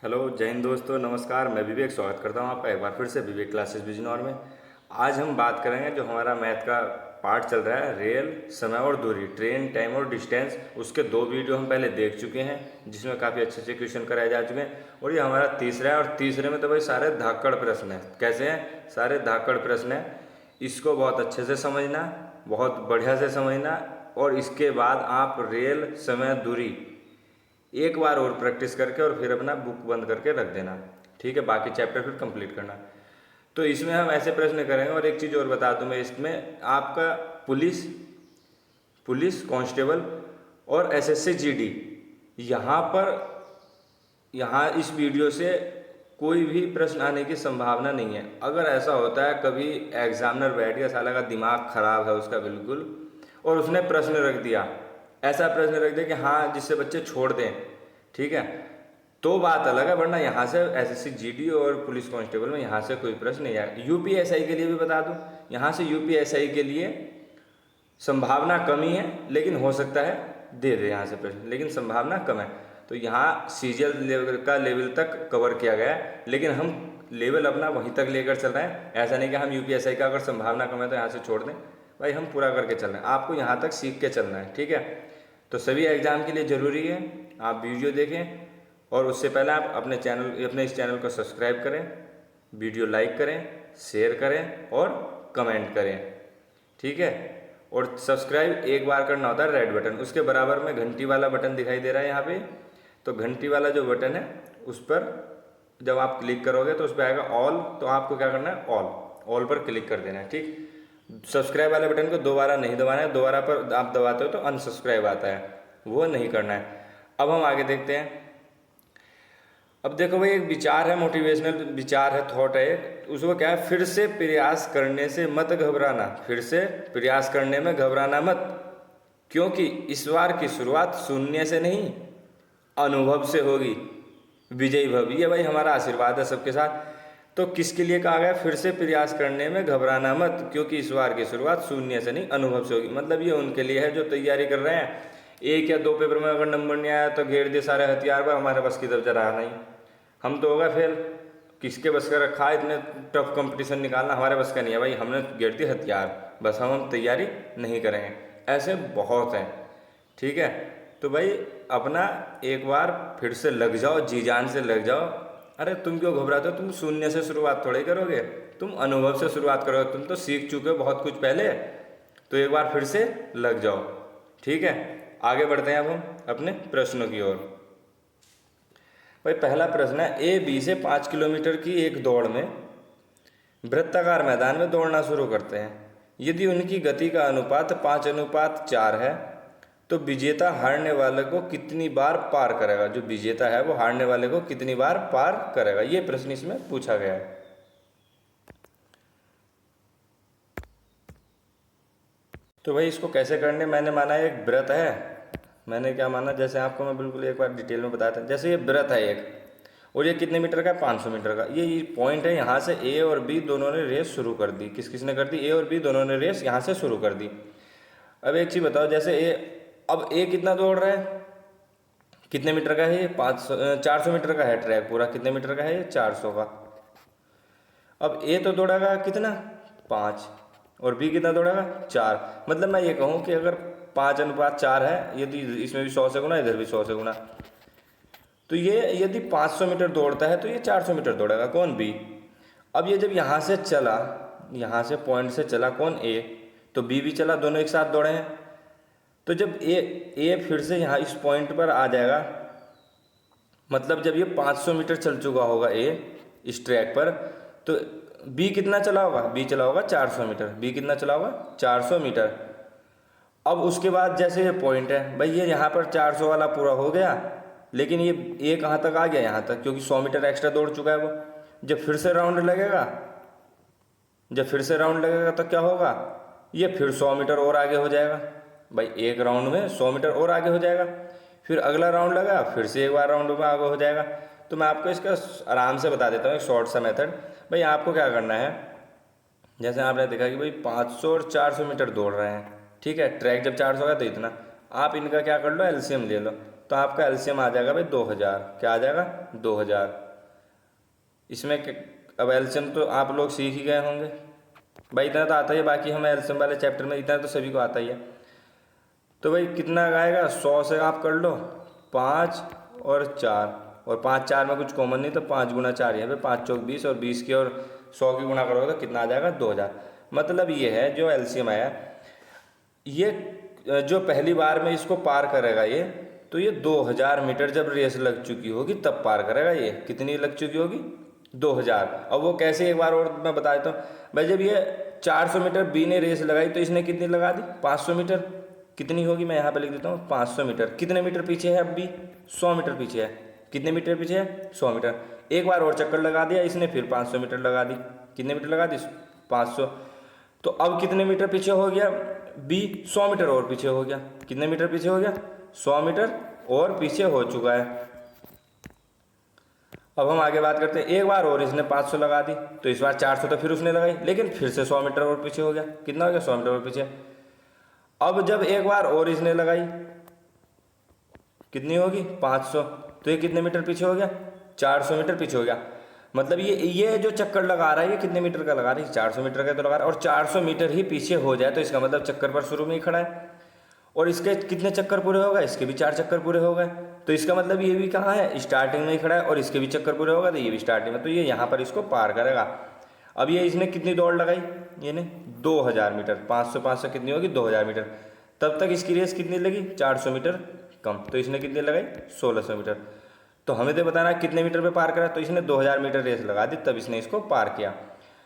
Hello जय हिंद दोस्तों, नमस्कार। मैं विवेक स्वागत करता हूं आपका एक बार फिर से विवेक क्लासेस बिजनौर में। आज हम बात करेंगे जो हमारा मैथ का पार्ट चल रहा है, रेल, समय और दूरी, ट्रेन, टाइम और डिस्टेंस। उसके दो वीडियो हम पहले देख चुके हैं जिसमें काफ़ी अच्छे अच्छे क्वेश्चन कराए जा चुके हैं और ये हमारा तीसरा है। और तीसरे में तो भाई सारे धाकड़ प्रश्न हैं। कैसे हैं? सारे धाकड़ प्रश्न हैं। इसको बहुत अच्छे से समझना, बहुत बढ़िया से समझना और इसके बाद आप रेल, समय, दूरी एक बार और प्रैक्टिस करके और फिर अपना बुक बंद करके रख देना। ठीक है, बाकी चैप्टर फिर कंप्लीट करना। तो इसमें हम ऐसे प्रश्न करेंगे। और एक चीज़ और बता दूं मैं, इसमें आपका पुलिस पुलिस कांस्टेबल और एसएससी जीडी, यहाँ पर यहाँ इस वीडियो से कोई भी प्रश्न आने की संभावना नहीं है। अगर ऐसा होता है कभी एग्जामिनर बैठ गया, साला का दिमाग खराब है उसका बिल्कुल, और उसने प्रश्न रख दिया, ऐसा प्रश्न रख दिया कि हाँ जिससे बच्चे छोड़ दें, ठीक है, तो बात अलग है। वरना यहाँ से एसएससी जीडी और पुलिस कांस्टेबल में यहाँ से कोई प्रश्न नहीं आया। यूपीएसआई के लिए भी बता दूँ, यहाँ से यूपीएसआई के लिए संभावना कम ही है, लेकिन हो सकता है दे दे यहाँ से प्रश्न, लेकिन संभावना कम है। तो यहाँ सीजीएल लेवल का लेवल तक कवर किया गया है, लेकिन हम लेवल अपना वहीं तक लेकर चल रहे हैं। ऐसा नहीं कि हम यूपीएसआई का अगर संभावना कम है तो यहाँ से छोड़ दें। भाई हम पूरा करके चल रहे हैं, आपको यहाँ तक सीख के चलना है। ठीक है, तो सभी एग्जाम के लिए ज़रूरी है आप वीडियो देखें और उससे पहले आप अपने इस चैनल को सब्सक्राइब करें, वीडियो लाइक करें, शेयर करें और कमेंट करें। ठीक है, और सब्सक्राइब एक बार करना होता है, रेड बटन, उसके बराबर में घंटी वाला बटन दिखाई दे रहा है यहाँ पे। तो घंटी वाला जो बटन है उस पर जब आप क्लिक करोगे तो उस पर आएगा ऑल, तो आपको क्या करना है, ऑल पर क्लिक कर देना है। ठीक, सब्सक्राइब वाले बटन को दोबारा नहीं दबाना है, दोबारा पर आप दबाते हो तो अनसब्सक्राइब आता है, वो नहीं करना है। अब हम आगे देखते हैं। अब देखो भाई, एक विचार है, मोटिवेशनल विचार है, थॉट है, उसको क्या है, फिर से प्रयास करने से मत घबराना। फिर से प्रयास करने में घबराना मत, क्योंकि इस बार की शुरुआत शून्य से नहीं अनुभव से होगी। विजयी भव, ये भाई हमारा आशीर्वाद है सबके साथ। तो किसके लिए कहा गया, फिर से प्रयास करने में घबराना मत, क्योंकि इस बार की शुरुआत शून्य से नहीं अनुभव से होगी। मतलब ये उनके लिए है जो तैयारी कर रहे हैं। एक या दो पेपर में अगर नंबर नहीं आया तो घेर दे सारे हथियार पर, हमारे बस की तरफ रहा नहीं, हम तो होगा फेल। किसके बस का रखा है इतने टफ कंपटीशन निकालना, हमारे बस का नहीं है भाई, हमने घेर दी हथियार, बस हम तैयारी नहीं करेंगे। ऐसे बहुत हैं। ठीक है, तो भाई अपना एक बार फिर से लग जाओ, जी जान से लग जाओ। अरे तुम क्यों घबराते हो, तुम शून्य से शुरुआत थोड़ी करोगे, तुम अनुभव से शुरुआत करोगे। तुम तो सीख चुके हो बहुत कुछ पहले, तो एक बार फिर से लग जाओ। ठीक है, आगे बढ़ते हैं अब हम अपने प्रश्नों की ओर। भाई पहला प्रश्न है, ए बी से 5 किलोमीटर की एक दौड़ में वृत्ताकार मैदान में दौड़ना शुरू करते हैं। यदि उनकी गति का अनुपात 5:4 है तो विजेता हारने वाले को कितनी बार पार करेगा। जो विजेता है वो हारने वाले को कितनी बार पार करेगा, ये प्रश्न इसमें पूछा गया है। तो भाई इसको कैसे करने, मैंने माना एक व्रत है। मैंने क्या माना, जैसे आपको मैं बिल्कुल एक बार डिटेल में बताया था। जैसे ये व्रत है एक, और ये कितने मीटर का है, 500 मीटर का। ये पॉइंट है, यहाँ से ए और बी दोनों ने रेस शुरू कर दी। किस किसने कर दी, ए और बी दोनों ने रेस यहाँ से शुरू कर दी। अब एक चीज़ बताओ, जैसे अब ए कितना दौड़ रहा है, कितने मीटर का है ये, 400 मीटर का है ट्रैक पूरा। कितने मीटर का है ये, 400 का। अब ए तो दौड़ेगा कितना, 5, और बी कितना दौड़ेगा, 4। मतलब मैं ये कहूँ कि अगर 5:4 है, यदि इसमें भी 100 से गुना, इधर भी 100 से गुना, तो ये यदि 500 मीटर दौड़ता है तो ये 400 मीटर दौड़ेगा। कौन, बी। अब ये जब यहाँ से चला, यहाँ से पॉइंट से चला कौन, ए, तो बी भी चला, दोनों एक साथ दौड़े हैं। तो जब ए फिर से यहाँ इस पॉइंट पर आ जाएगा, मतलब जब ये 500 मीटर चल चुका होगा ए इस ट्रैक पर, तो बी कितना चला होगा, बी चला होगा 400 मीटर। बी कितना चला होगा, 400 मीटर। अब उसके बाद जैसे ये पॉइंट है भाई, ये यहाँ पर 400 वाला पूरा हो गया, लेकिन ये कहाँ तक आ गया, यहाँ तक, क्योंकि 100 मीटर एक्स्ट्रा दौड़ चुका है वो। जब फिर से राउंड लगेगा, तो क्या होगा, ये फिर 100 मीटर और आगे हो जाएगा। भाई एक राउंड में 100 मीटर और आगे हो जाएगा। फिर अगला राउंड लगा, फिर से एक बार राउंड में आगे हो जाएगा। तो मैं आपको इसका आराम से बता देता हूँ, एक शॉर्ट सा मेथड। भाई आपको क्या करना है, जैसे आपने देखा कि भाई 500 और 400 मीटर दौड़ रहे हैं, ठीक है, ट्रैक जब 400 का तो इतना, आप इनका क्या कर लो, एलसीएम ले लो। तो आपका एलसीएम आ जाएगा भाई 2000। क्या आ जाएगा? 2000। इसमें अब एलसीएम तो आप लोग सीख ही गए होंगे भाई, इतना तो आता ही है। बाकी हमें एलसीएम वाले चैप्टर में इतना तो सभी को आता ही है। तो भाई कितना आएगा? 100 से आप कर लो 5 और 4, और 5 4 में कुछ कॉमन नहीं, तो 5 गुना 4 है भाई 5 चौक 20, और 20 की और 100 की गुना करोगे तो कितना आ जाएगा? 2000। मतलब ये है जो एलसीएम आया, ये जो पहली बार में इसको पार करेगा ये, तो ये 2000 मीटर जब रेस लग चुकी होगी तब पार करेगा। ये कितनी लग चुकी होगी? 2000। अब वो कैसे, एक बार और मैं बता देता हूँ भाई। जब ये 400 मीटर बी ने रेस लगाई तो इसने कितनी लगा दी? 500 मीटर। कितनी होगी? मैं यहाँ पे लिख देता हूँ 500 मीटर। कितने मीटर पीछे है अब बी? 100 मीटर पीछे है। कितने मीटर पीछे है? 100 मीटर। एक बार और चक्कर लगा दिया इसने, फिर 500 मीटर लगा दी। कितने मीटर लगा दी? 500। तो अब कितने मीटर पीछे हो गया बी? 100 मीटर और पीछे हो गया। कितने मीटर पीछे हो गया? 100 मीटर और पीछे हो चुका है। अब हम आगे बात करते हैं। एक बार और इसने 500 लगा दी, तो इस बार 400 तो फिर उसने लगाई, लेकिन फिर से 100 मीटर और पीछे हो गया। कितना हो गया? 100 मीटर और पीछे। अब जब एक बार और इसने लगाई, कितनी होगी? 500। तो ये कितने मीटर पीछे हो गया? 400 मीटर पीछे हो गया। मतलब ये जो चक्कर लगा रहा है ये कितने मीटर का लगा रहा है? 400 मीटर का तो लगा रहा है। और 400 मीटर ही पीछे हो जाए तो इसका मतलब चक्कर पर शुरू में ही खड़ा है। और इसके कितने चक्कर पूरे हो गए? इसके भी 4 चक्कर पूरे हो गए। तो इसका मतलब ये भी कहाँ है? स्टार्टिंग में ही खड़ा है। और इसके भी चक्कर पूरे होगा तो ये भी स्टार्टिंग में, तो ये यहाँ पर इसको पार करेगा। अब ये इसने कितनी दौड़ लगाई? ये ने 2000 मीटर। 500 500 कितनी होगी? 2000 मीटर। तब तक इसकी रेस कितनी लगी? 400 मीटर कम। तो इसने कितनी लगाई? 1600 मीटर। तो हमें तो बताना है कितने मीटर पे पार करा। तो इसने 2000 मीटर रेस लगा दी, तब इसने इसको पार किया।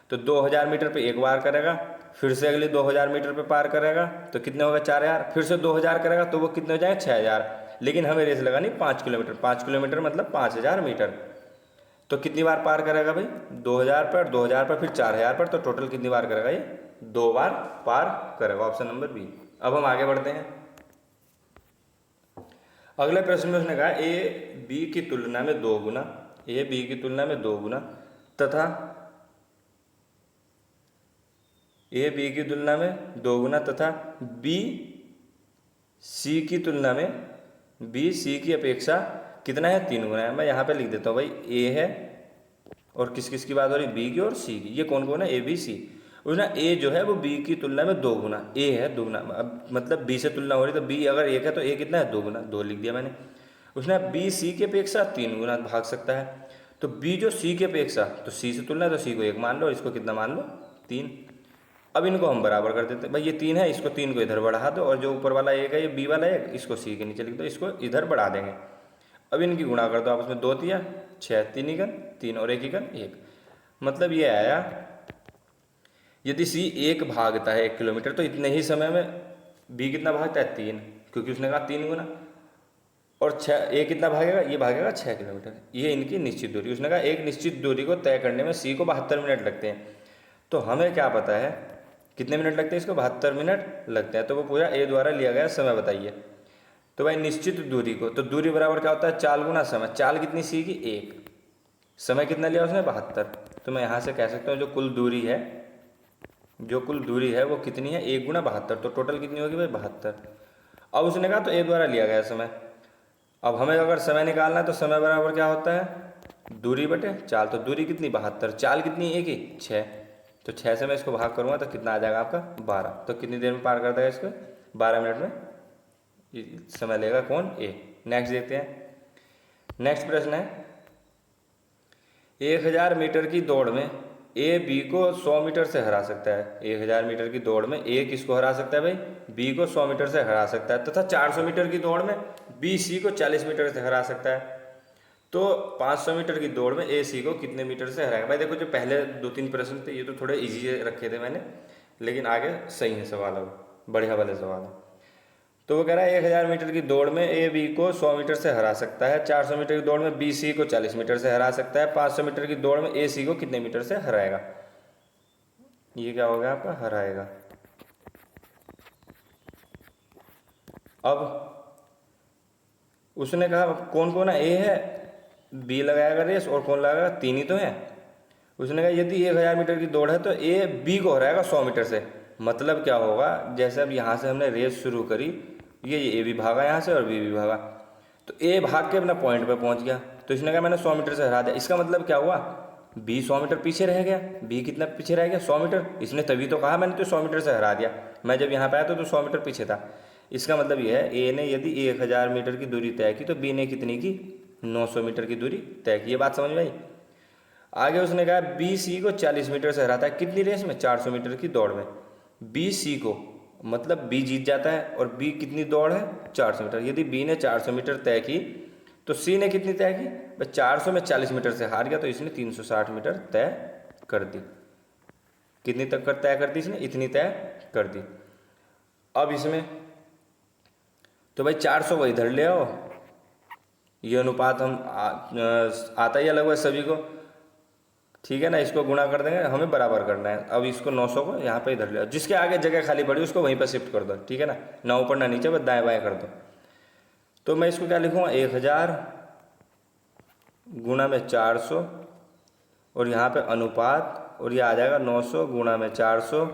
तो 2000 मीटर पे एक बार करेगा, फिर से अगले 2000 मीटर पे पार करेगा तो कितने होगा? 4000। फिर से 2000 करेगा तो वो कितने हो जाएंगे? 6000। लेकिन हमें रेस लगानी 5 किलोमीटर। 5 किलोमीटर मतलब 5000 मीटर। तो कितनी बार पार करेगा भाई? 2000 पर, 2000 पर, फिर 4000 पर। तो टोटल कितनी बार करेगा ये? 2 बार पार करेगा। Option number B. अब हम आगे बढ़ते हैं। अगले प्रश्न में उसने कहा ए बी की तुलना में 2 गुना, ए बी की तुलना में 2 गुना तथा ए बी की तुलना में 2 गुना तथा बी सी की तुलना में बी सी की अपेक्षा कितना है? 3 गुना है। मैं यहाँ पे लिख देता हूँ भाई, ए है और किस किस की बात हो रही? बी की और सी की। ये कौन कौन है? A B C. उसने ए जो है वो बी की तुलना में 2 गुना, ए है 2 गुना। अब मतलब बी से तुलना हो रही, तो बी अगर 1 है तो ए कितना है? 2 गुना। 2 लिख दिया मैंने। उसने बी सी की अपेक्षा 3 गुना भाग सकता है। तो बी जो सी की अपेक्षा, तो सी से तुलना है तो सी को 1 मान लो, इसको कितना मान लो? 3। अब इनको हम बराबर कर देते हैं भाई। ये 3 है, इसको 3 को इधर बढ़ा दो, और जो ऊपर वाला 1 है ये बी वाला 1, इसको सी के नीचे लिख दो, इसको इधर बढ़ा देंगे। अब इनकी गुणा कर दो आपस में। 2 तिया 6, 3 इकन 3 और 1 इकन 1। मतलब ये आया, यदि सी 1 भागता है 1 किलोमीटर तो इतने ही समय में बी कितना भागता है? 3, क्योंकि उसने कहा 3 गुना। और 6 ए कितना भागेगा? ये भागेगा 6 किलोमीटर। ये इनकी निश्चित दूरी। उसने कहा एक निश्चित दूरी को तय करने में सी को 72 मिनट लगते हैं। तो हमें क्या पता है कितने मिनट लगते हैं? इसको 72 मिनट लगते हैं। तो वो पूरा ए द्वारा लिया गया समय बताइए। तो भाई निश्चित दूरी को, तो दूरी बराबर क्या होता है? चाल गुना समय। चाल कितनी सी की? 1। समय कितना लिया उसने? 72। तो मैं यहाँ से कह सकता हूँ जो कुल दूरी है, जो कुल दूरी है वो कितनी है? 1 गुना 72। तो टोटल कितनी होगी भाई? 72। अब उसने कहा तो ए द्वारा लिया गया समय। अब हमें अगर समय निकालना है तो समय बराबर क्या होता है? दूरी बटे चाल। तो दूरी कितनी? 72। चाल कितनी? 1 ही 6। तो 6 से मैं इसको भाग करूँगा तो कितना आ जाएगा आपका? 12। तो कितनी देर में पार कर देगा इसको? 12 मिनट में समय लेगा कौन? ए। नेक्स्ट देखते हैं। नेक्स्ट प्रश्न है, 1000 मीटर की दौड़ में ए बी को 100 मीटर से हरा सकता है। 1000 मीटर की दौड़ में ए किसको हरा सकता है भाई? बी को 100 मीटर से हरा सकता है। तथा 400 मीटर की दौड़ में बी सी को 40 मीटर से हरा सकता है। तो 500 मीटर की दौड़ में ए सी को कितने मीटर से हराएगा? भाई देखो, जो पहले 2-3 प्रश्न थे ये तो थोड़े इजी रखे थे मैंने, लेकिन आगे सही है सवाल, अब बढ़िया वाले सवाल है। तो वो कह रहा है 1000 मीटर की दौड़ में ए बी को 100 मीटर से हरा सकता है। 400 मीटर की दौड़ में बी सी को 40 मीटर से हरा सकता है। 500 मीटर की दौड़ में ए सी को कितने मीटर से हराएगा? ये क्या हो गया आपका? हराएगा। अब उसने कहा कौन कौन है? ए है, बी लगाएगा रेस, और कौन लगाएगा? 3 ही तो है। उसने कहा यदि 1000 मीटर की दौड़ है तो ए बी को हराएगा 100 मीटर से। मतलब क्या होगा? जैसे अब यहाँ से हमने रेस शुरू करी, ये ए भी भागा यहाँ से और बी भी भागा, तो ए भाग के अपना पॉइंट पे पहुंच गया, तो इसने कहा मैंने 100 मीटर से हरा दिया। इसका मतलब क्या हुआ, बी 100 मीटर पीछे रह गया। बी कितना पीछे रह गया, 100 मीटर। इसने तभी तो कहा मैंने तो 100 मीटर से हरा दिया, मैं जब यहाँ पे आया तो 100 मीटर पीछे था। इसका मतलब यह है ए ने यदि 1000 मीटर की दूरी तय की तो बी ने कितनी की, 900 मीटर की दूरी तय की। ये बात समझ में आई। आगे उसने कहा बी सी को 40 मीटर से हराता है, कितनी रेस में, 400 मीटर की दौड़ में। बी सी को, मतलब बी जीत जाता है, और बी कितनी दौड़ है, 400 मीटर। यदि बी ने 400 मीटर तय की तो सी ने कितनी तय की, बस 400 में 40 मीटर से हार गया, तो इसने 360 मीटर तय कर दी। कितनी तक कर तय कर दी इसने, इतनी तय कर दी। अब इसमें तो भाई 400 को इधर ले आओ, ये अनुपात हम आता ही है लगभग सभी को, ठीक है ना। इसको गुणा कर देंगे, हमें बराबर करना है। अब इसको 900 को यहाँ पे इधर ले आओ, जिसके आगे जगह खाली पड़ी उसको वहीं पर शिफ्ट कर दो, ठीक है ना, ना ऊपर ना नीचे, बस दाएं बाएं कर दो। तो मैं इसको क्या लिखूँगा, 1000 गुणा में 400, और यहाँ पे अनुपात, और ये आ जाएगा 900 गुणा में 400,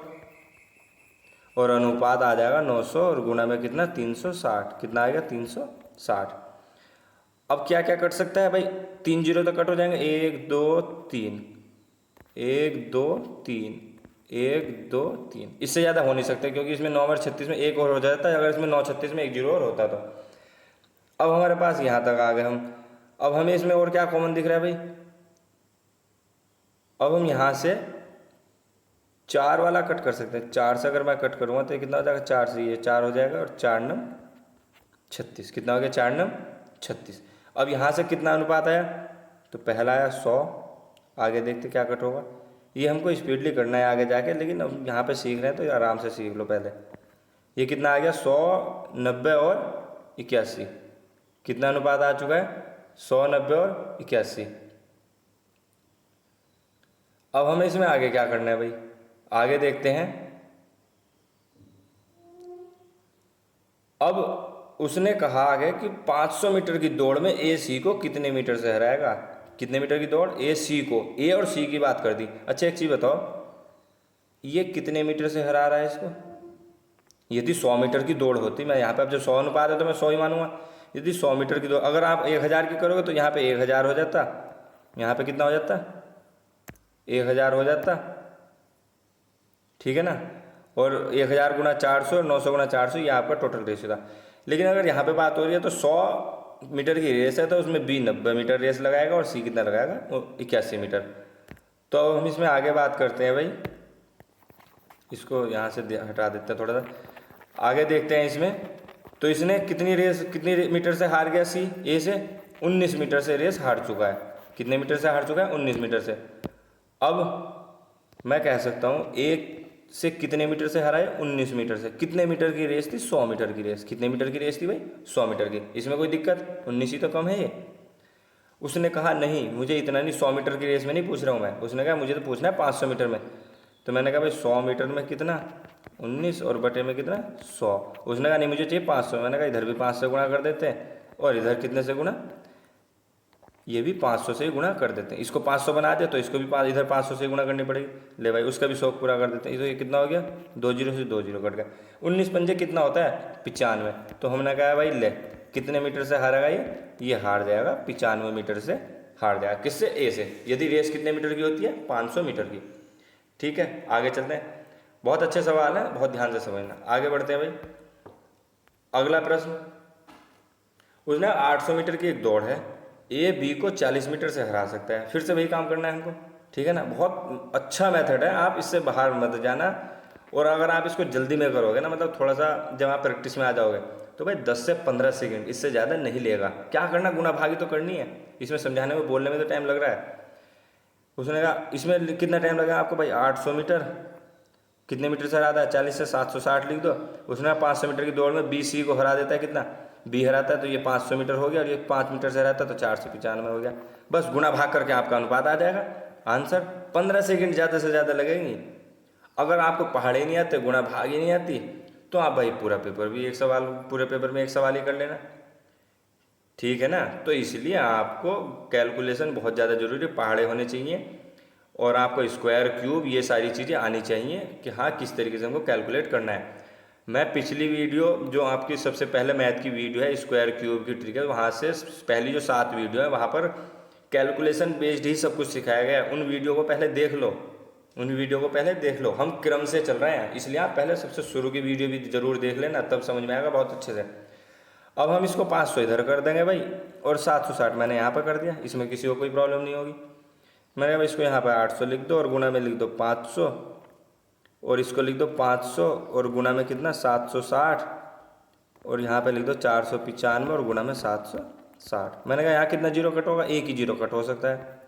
और अनुपात आ जाएगा 900 और गुणा में कितना, 360। कितना आएगा, 360। अब क्या क्या कट सकता है भाई, 3 जीरो तो कट हो जाएंगे, 1 2 3, 1 2 3, 1 2 3। इससे ज़्यादा हो नहीं सकते, क्योंकि इसमें 9 और 36 में एक और हो जाता है, अगर इसमें 9 36 में 1 जीरो और होता तो। अब हमारे पास यहाँ तक आ गए हम। अब हमें इसमें और क्या कॉमन दिख रहा है भाई, अब हम यहाँ से 4 वाला कट कर सकते हैं। 4 से अगर मैं कट करूँगा तो ये कितना हो जाएगा, 4 से ये 4 हो जाएगा, और 4 नम 36। कितना हो गया, 4 नम 36। अब यहाँ से कितना अनुपात आया, तो पहला आया 100। आगे देखते क्या कट होगा, ये हमको स्पीडली करना है आगे जाके, लेकिन अब यहाँ पे सीख रहे हैं तो आराम से सीख लो पहले। ये कितना आ गया, 100 90 और 81। कितना अनुपात आ चुका है, 100 90 और 81। अब हमें इसमें आगे क्या करना है भाई, आगे देखते हैं। अब उसने कहा आगे कि 500 मीटर की दौड़ में ए सी को कितने मीटर से हराएगा। कितने मीटर की दौड़, ए सी को, ए और सी की बात कर दी। अच्छा एक चीज़ बताओ, ये कितने मीटर से हरा रहा है इसको। यदि 100 मीटर की दौड़ होती, मैं यहाँ पे अब जब 100 अनुपात है तो मैं 100 ही मानूंगा। यदि 100 मीटर की दौड़, अगर आप 1000 की करोगे तो यहाँ पे 1000 हो जाता, यहाँ पे कितना हो जाता, 1000 हो जाता, ठीक है ना। और 1000 गुणा 400, 900 गुणा 400, ये आपका टोटल रेस था। लेकिन अगर यहाँ पे बात हो रही है तो 100 मीटर की रेस है, तो उसमें बी 90 मीटर रेस लगाएगा और सी कितना लगाएगा, वो 81 मीटर। तो अब हम इसमें आगे बात करते हैं भाई, इसको यहाँ से हटा देते हैं थोड़ा सा, आगे देखते हैं इसमें। तो इसने कितनी मीटर से हार गया सी, ए से 19 मीटर से रेस हार चुका है। कितने मीटर से हार चुका है, 19 मीटर से। अब मैं कह सकता हूँ एक से कितने मीटर से हरा है, 19 मीटर से। कितने मीटर की रेस थी, 100 मीटर की रेस। कितने मीटर की रेस थी भाई, 100 मीटर की। इसमें कोई दिक्कत, 19 ही तो कम है ये। उसने कहा नहीं मुझे इतना नहीं, 100 मीटर की रेस में नहीं पूछ रहा हूँ मैं। उसने कहा मुझे तो पूछना है 500 मीटर में। तो मैंने कहा भाई 100 मीटर में कितना, 19 और बटे में कितना, 100। उसने कहा नहीं मुझे चाहिए 500। मैंने कहा इधर भी 5 से गुणा कर देते हैं, और इधर कितने से गुणा, ये भी 500 से ही गुणा कर देते हैं। इसको 500 बना दे तो इसको भी इधर 500 से गुणा करनी पड़ेगी। ले भाई उसका भी शौक पूरा कर देते हैं। तो ये कितना हो गया, 2 जीरो से 2 जीरो कट गया। 19 पंजे कितना होता है, 95। तो हमने कहा भाई ले कितने मीटर से हारेगा ये हार जाएगा 95 मीटर से हार जाएगा। किससे, ए से। यदि रेस कितने मीटर की होती है, 500 मीटर की। ठीक है, आगे चलते हैं। बहुत अच्छे सवाल है, बहुत ध्यान से समझना। आगे बढ़ते हैं भाई। अगला प्रश्न, उसने 800 मीटर की एक दौड़ है, ए बी को 40 मीटर से हरा सकता है। फिर से वही काम करना है हमको, ठीक है ना। बहुत अच्छा मेथड है, आप इससे बाहर मत जाना। और अगर आप इसको जल्दी में करोगे ना, मतलब थोड़ा सा जब आप प्रैक्टिस में आ जाओगे, तो भाई 10 से 15 सेकंड, इससे ज़्यादा नहीं लेगा। क्या करना, गुना भागी तो करनी है। इसमें समझाने में बोलने में तो टाइम लग रहा है। उसने कहा इसमें कितना टाइम लगेगा आपको भाई, 800 मीटर कितने मीटर से हराता है, 40 से 760 लिख दो। उसने 500 मीटर की दौड़ में बी सी को हरा देता है, कितना, बी हराता है, तो ये 500 मीटर हो गया, और ये 5 मीटर से हराता है तो 495 हो गया। बस गुना भाग करके आपका अनुपात आ जाएगा। आंसर 15 सेकंड ज़्यादा से ज़्यादा लगेंगी। अगर आपको पहाड़े नहीं आते, गुना भाग ही नहीं आती, तो आप भाई पूरा पेपर भी एक सवाल, पूरे पेपर में एक सवाल ही कर लेना, ठीक है ना। तो इसलिए आपको कैलकुलेशन बहुत ज़्यादा जरूरी है, पहाड़े होने चाहिए, और आपको स्क्वायर क्यूब ये सारी चीज़ें आनी चाहिए कि हाँ किस तरीके से हमको कैलकुलेट करना है। मैं पिछली वीडियो जो आपकी सबसे पहले मैथ की वीडियो है स्क्वायर क्यूब की ट्रिक है, वहाँ से पहली जो 7 वीडियो है वहाँ पर कैलकुलेशन बेस्ड ही सब कुछ सिखाया गया है। उन वीडियो को पहले देख लो, उन वीडियो को पहले देख लो। हम क्रम से चल रहे हैं, इसलिए आप पहले सबसे शुरू की वीडियो भी जरूर देख लेना, तब समझ में आएगा बहुत अच्छे से। अब हम इसको 500 इधर कर देंगे भाई, और 760 मैंने यहाँ पर कर दिया, इसमें किसी को कोई प्रॉब्लम नहीं होगी। मैंने भाई इसको यहाँ पर 800 लिख दो और गुणा में लिख दो 500, और इसको लिख दो 500 और गुणा में कितना 760, और यहाँ पे लिख दो 495 और गुणा में 760। मैंने कहा यहाँ कितना जीरो कट होगा, एक ही जीरो कट हो सकता है।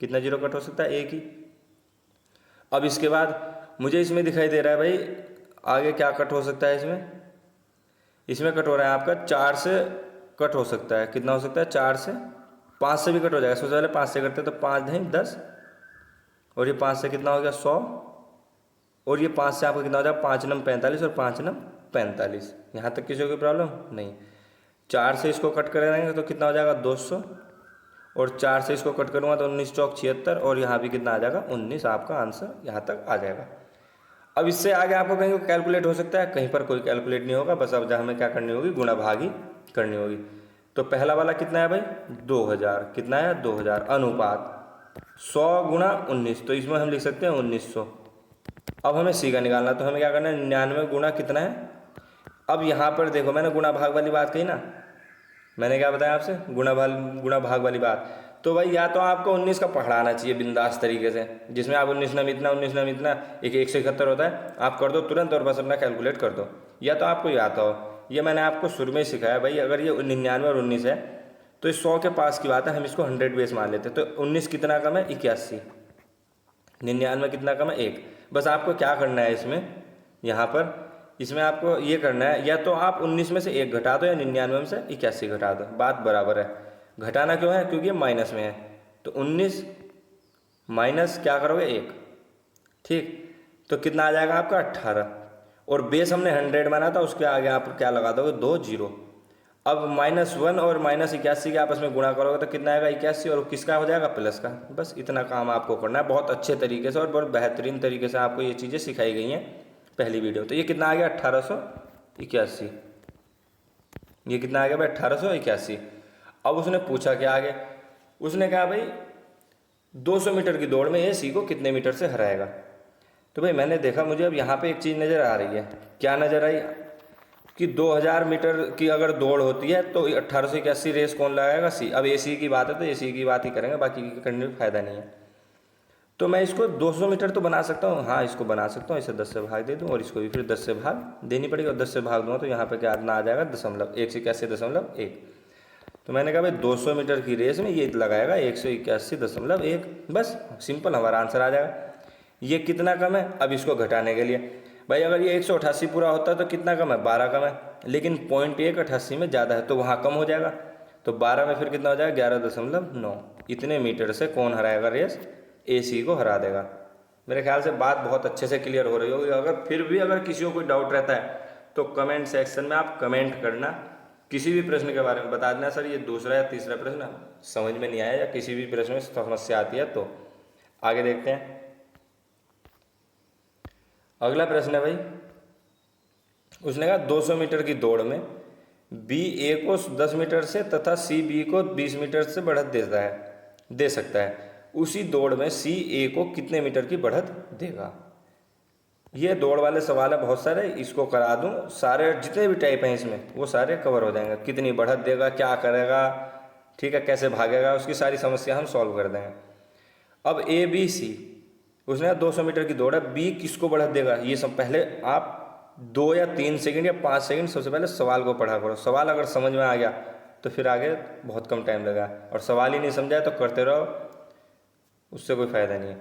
कितना जीरो कट हो सकता है, एक ही। अब इसके बाद मुझे इसमें दिखाई दे रहा है भाई आगे क्या कट हो सकता है, इसमें कट हो रहा है आपका 4 से कट हो सकता है। कितना हो सकता है, 4 से, 5 से भी कट हो जाएगा। सबसे पहले 5 से करते हैं तो 5 नहीं 10, और ये 5 से कितना हो गया 100, और ये 5 से आपका कितना हो जाएगा 5 नम 45 और 5 नम 45। यहाँ तक किसी को प्रॉब्लम नहीं। 4 से इसको कट करेंगे तो कितना हो जाएगा 200, और 4 से इसको कट करूँगा तो 19 चौक 76, और यहाँ भी कितना आ जाएगा 19। आपका आंसर यहाँ तक आ जाएगा। अब इससे आगे आपको कहीं कैलकुलेट हो सकता है, कहीं पर कोई कैलकुलेट नहीं होगा। बस अब हमें क्या करनी होगी, गुणा भागी करनी होगी। तो पहला वाला कितना है भाई 2000, कितना है 2000, अनुपात 100 गुणा 19, तो इसमें हम लिख सकते हैं 1900। अब हमें सी का निकालना, तो हमें क्या करना है 99 गुणा कितना है। अब यहाँ पर देखो मैंने गुणा भाग वाली बात कही ना, मैंने क्या बताया आपसे, गुणा भाग वाली बात। तो भाई या तो आपको 19 का पढ़ाना चाहिए बिंदास तरीके से, जिसमें आप 19 नम इतना 19 नम इतना, एक 171 होता है, आप कर दो तुरंत और बस अपना कैलकुलेट कर दो। या तो आपको ये आता हो, ये मैंने आपको शुरू में ही सिखाया भाई। अगर ये 99 और 19 है तो इस 100 के पास की बात है, हम इसको 100 बेस मान लेते हैं। तो 19 कितना कम है 81, 99 कितना कम है 1। बस आपको क्या करना है यहाँ पर, इसमें आपको ये करना है, या तो आप 19 में से 1 घटा दो या 99 में से 81 घटा दो, बात बराबर है। घटाना क्यों है, क्योंकि ये माइनस में है। तो 19 माइनस क्या करोगे 1, ठीक। तो कितना आ जाएगा आपका 18, और बेस हमने 100 माना था, उसके आगे आप क्या लगा दोगे 2 जीरो। अब -1 और -81 के आपस में गुणा करोगे तो कितना आएगा 81, और किसका हो जाएगा प्लस का। बस इतना काम आपको करना है बहुत अच्छे तरीके से, और बहुत बेहतरीन तरीके से आपको ये चीज़ें सिखाई गई हैं पहली वीडियो। तो ये कितना आ गया 1881, ये कितना आ गया भाई 1881। अब उसने पूछा क्या आगे, उसने कहा भाई 200 मीटर की दौड़ में AC को कितने मीटर से हराएगा। तो भाई मैंने देखा, मुझे अब यहाँ पे एक चीज़ नज़र आ रही है। क्या नज़र आई कि 2000 मीटर की अगर दौड़ होती है तो 1881 रेस कौन लगाएगा, सी। अब AC की बात है तो AC की बात ही करेंगे, बाकी की करने में फ़ायदा नहीं है। तो मैं इसको 200 मीटर तो बना सकता हूँ, हाँ इसको बना सकता हूँ। इसे 10 से भाग दे दूँ और इसको भी फिर 10 से भाग देनी पड़ेगी, और 10 से भाग दूँगा तो यहाँ पे क्या आ जाएगा दशमलव, 181.1। तो मैंने कहा भाई 200 मीटर की रेस में ये लगाएगा 181.1, बस सिंपल हमारा आंसर आ जाएगा। ये कितना कम है, अब इसको घटाने के लिए भाई अगर ये 188 पूरा होता है तो कितना कम है 12 कम है, लेकिन 0.188 में ज़्यादा है तो वहाँ कम हो जाएगा। तो 12 में फिर कितना हो जाएगा 11.9। इतने मीटर से कौन हराएगा रेस, AC को हरा देगा। मेरे ख्याल से बात बहुत अच्छे से क्लियर हो रही होगी। अगर फिर भी अगर किसी को कोई डाउट रहता है तो कमेंट सेक्शन में आप कमेंट करना, किसी भी प्रश्न के बारे में बता देना, सर ये दूसरा या तीसरा प्रश्न समझ में नहीं आया, या किसी भी प्रश्न में समस्या आती है। तो आगे देखते हैं। अगला प्रश्न है भाई, उसने कहा 200 मीटर की दौड़ में BA को 10 मीटर से तथा CB को 20 मीटर से बढ़त दे सकता है, उसी दौड़ में CA को कितने मीटर की बढ़त देगा। ये दौड़ वाले सवाल है बहुत सारे, इसको करा दूं, सारे जितने भी टाइप हैं इसमें वो सारे कवर हो जाएंगे। कितनी बढ़त देगा, क्या करेगा, ठीक है, कैसे भागेगा, उसकी सारी समस्या हम सॉल्व कर देंगे। अब ABC उसने 200 मीटर की दौड़ है, B किसको बढ़त देगा। ये सब पहले आप 2 या 3 सेकंड या 5 सेकंड सबसे पहले सवाल को पढ़ा करो। सवाल अगर समझ में आ गया तो फिर आगे बहुत कम टाइम लगा, और सवाल ही नहीं समझाया तो करते रहो, उससे कोई फ़ायदा नहीं है।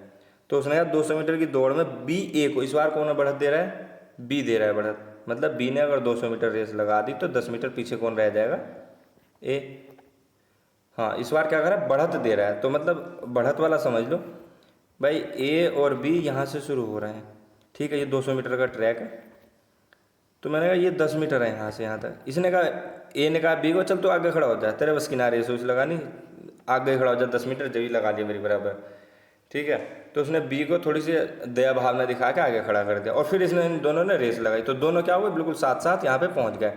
तो उसने कहा 200 मीटर की दौड़ में BA को इस बार कौन बढ़त दे रहा है, B दे रहा है बढ़त। मतलब B ने अगर 200 मीटर रेस लगा दी तो 10 मीटर पीछे कौन रह जाएगा, A। हाँ इस बार क्या कर रहा है, बढ़त दे रहा है, तो मतलब बढ़त वाला समझ लो भाई। A और B यहाँ से शुरू हो रहे हैं, ठीक है, ये 200 मीटर का ट्रैक है। तो मैंने कहा ये 10 मीटर है यहाँ से यहाँ तक। इसने कहा, A ने कहा B को चल तो आगे खड़ा हो जाए, तेरे बस किनारे से उस लगा नहीं, आगे खड़ा हो जाए 10 मीटर, जब ही लगा लिया मेरी बराबर। ठीक है। तो उसने बी को थोड़ी सी दया भावना दिखा के आगे खड़ा कर दिया और फिर इसने इन दोनों ने रेस लगाई, तो दोनों क्या हुए, बिल्कुल साथ साथ यहाँ पे पहुँच गए।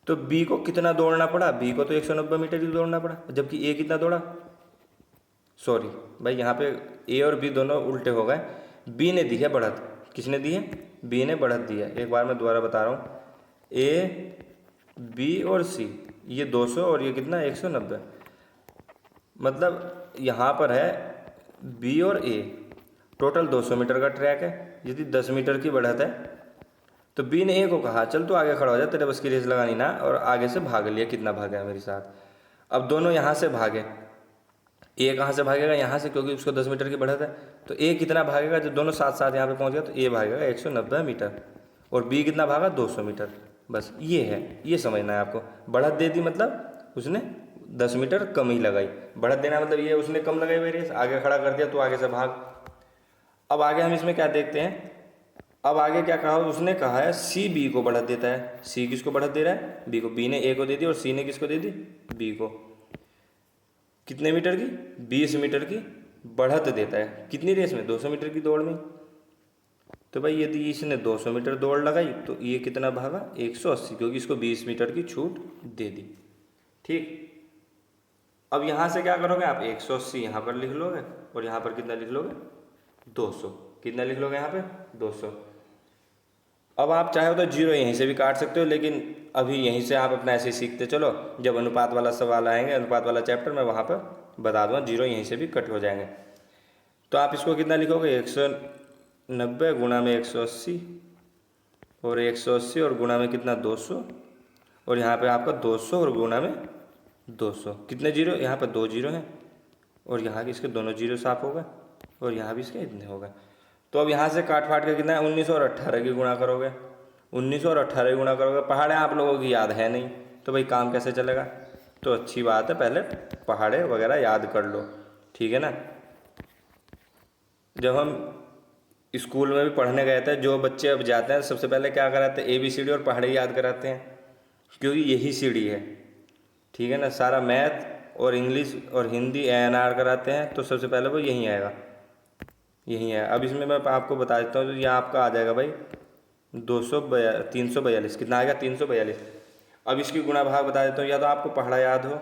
तो बी को कितना दौड़ना पड़ा, बी को तो 190 मीटर ही दौड़ना पड़ा, जबकि ए कितना दौड़ा, सॉरी भाई यहाँ पे ए और बी दोनों उल्टे हो गए। बी ने दी है बढ़त, किसने दी है, बी ने बढ़त दी है। एक बार मैं दोबारा बता रहा हूँ, ए बी और सी, ये 200 और ये कितना 190, मतलब यहाँ पर है बी और ए, टोटल 200 मीटर का ट्रैक है। यदि 10 मीटर की बढ़त है तो बी ने ए को कहा चल तू आगे खड़ा हो जा, तेरे बस की रेस लगानी ना, और आगे से भाग लिया, कितना भागा मेरे साथ। अब दोनों यहाँ से भागे, ए कहाँ से भागेगा, यहाँ से, क्योंकि उसको 10 मीटर की बढ़त है। तो ए कितना भागेगा, जब दोनों साथ साथ यहाँ पे पहुँच गया तो ए भागेगा 190 मीटर और बी कितना भागा 200 मीटर। बस ये है, ये समझना है आपको। बढ़त दे दी मतलब उसने 10 मीटर कम ही लगाई, बढ़त देना मतलब ये उसने कम लगाई मेरी रेस, आगे खड़ा कर दिया तो आगे से भाग। अब आगे हम इसमें क्या देखते हैं, अब आगे क्या कहा, उसने कहा है सी बी को बढ़त देता है। सी किसको बढ़त दे रहा है, बी को। बी ने ए को दे दी और सी ने किसको दे दी, बी को। कितने मीटर की, 20 मीटर की बढ़त देता है, कितनी रेस में, 200 मीटर की दौड़ में। तो भाई यदि इसने 200 मीटर दौड़ लगाई तो ये कितना भागा 180, क्योंकि इसको 20 मीटर की छूट दे दी। ठीक, अब यहाँ से क्या करोगे आप, 180 यहाँ पर लिख लोगे और यहाँ पर कितना लिख लोगे 200, कितना लिख लोगे यहाँ पे 200। अब आप चाहे तो जीरो यहीं से भी काट सकते हो, लेकिन अभी यहीं से आप अपना ऐसे ही सीखते चलो, जब अनुपात वाला सवाल आएंगे, अनुपात वाला चैप्टर, मैं वहाँ पर बता दूँगा, जीरो यहीं से भी कट हो जाएंगे। तो आप इसको कितना लिखोगे, 190 गुणा में 180 और 180 और गुणा में कितना 200, और यहाँ पे आपका 200 और गुणा में 200, कितने जीरो, यहाँ पर 2 जीरो हैं और यहाँ के इसके दोनों जीरो साफ हो गए और यहाँ भी इसके इतने हो गए। तो अब यहाँ से काट फाट के कितना है, 19 और 18 की गुणा करोगे, 19 और 18 की गुणा करोगे। पहाड़े आप लोगों की याद है नहीं तो भाई काम कैसे चलेगा, तो अच्छी बात है पहले पहाड़े वगैरह याद कर लो, ठीक है ना। जब हम स्कूल में भी पढ़ने गए थे, जो बच्चे अब जाते हैं सबसे पहले क्या कराते हैं, ABCD और पहाड़े याद कराते हैं, क्योंकि यही सीढ़ी है, ठीक है ना। सारा मैथ और इंग्लिश और हिंदी ANR कराते हैं तो सबसे पहले वो यहीं आएगा, यही है। अब इसमें मैं आपको बता देता हूँ, तो ये आपका आ जाएगा भाई 342, कितना आएगा 342। अब इसकी गुणा भाग बता देता हूँ, या तो आपको पहाड़ा याद हो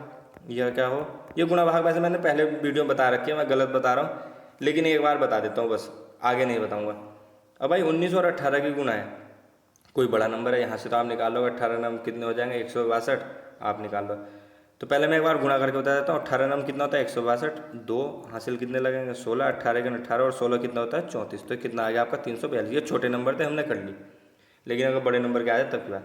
या क्या हो। ये गुणा भाग वैसे मैंने पहले वीडियो में बता रखी है, मैं गलत बता रहा हूँ, लेकिन एक बार बता देता हूँ बस, आगे नहीं बताऊँगा। अब भाई 19 और 18 की गुणा है, कोई बड़ा नंबर है, यहाँ से तो आप निकाल लो, 18 नंबर कितने हो जाएंगे 162, आप निकाल लो। तो पहले मैं एक बार गुणा करके बता देता हूँ, 18 नंबर कितना होता है 162, 2 हासिल कितने लगेंगे 16, 18 के 18 और 16 कितना होता है 34, तो कितना आ गया आपका 342। ये छोटे नंबर थे हमने कर ली, लेकिन अगर बड़े नंबर के आ जाए तब क्या।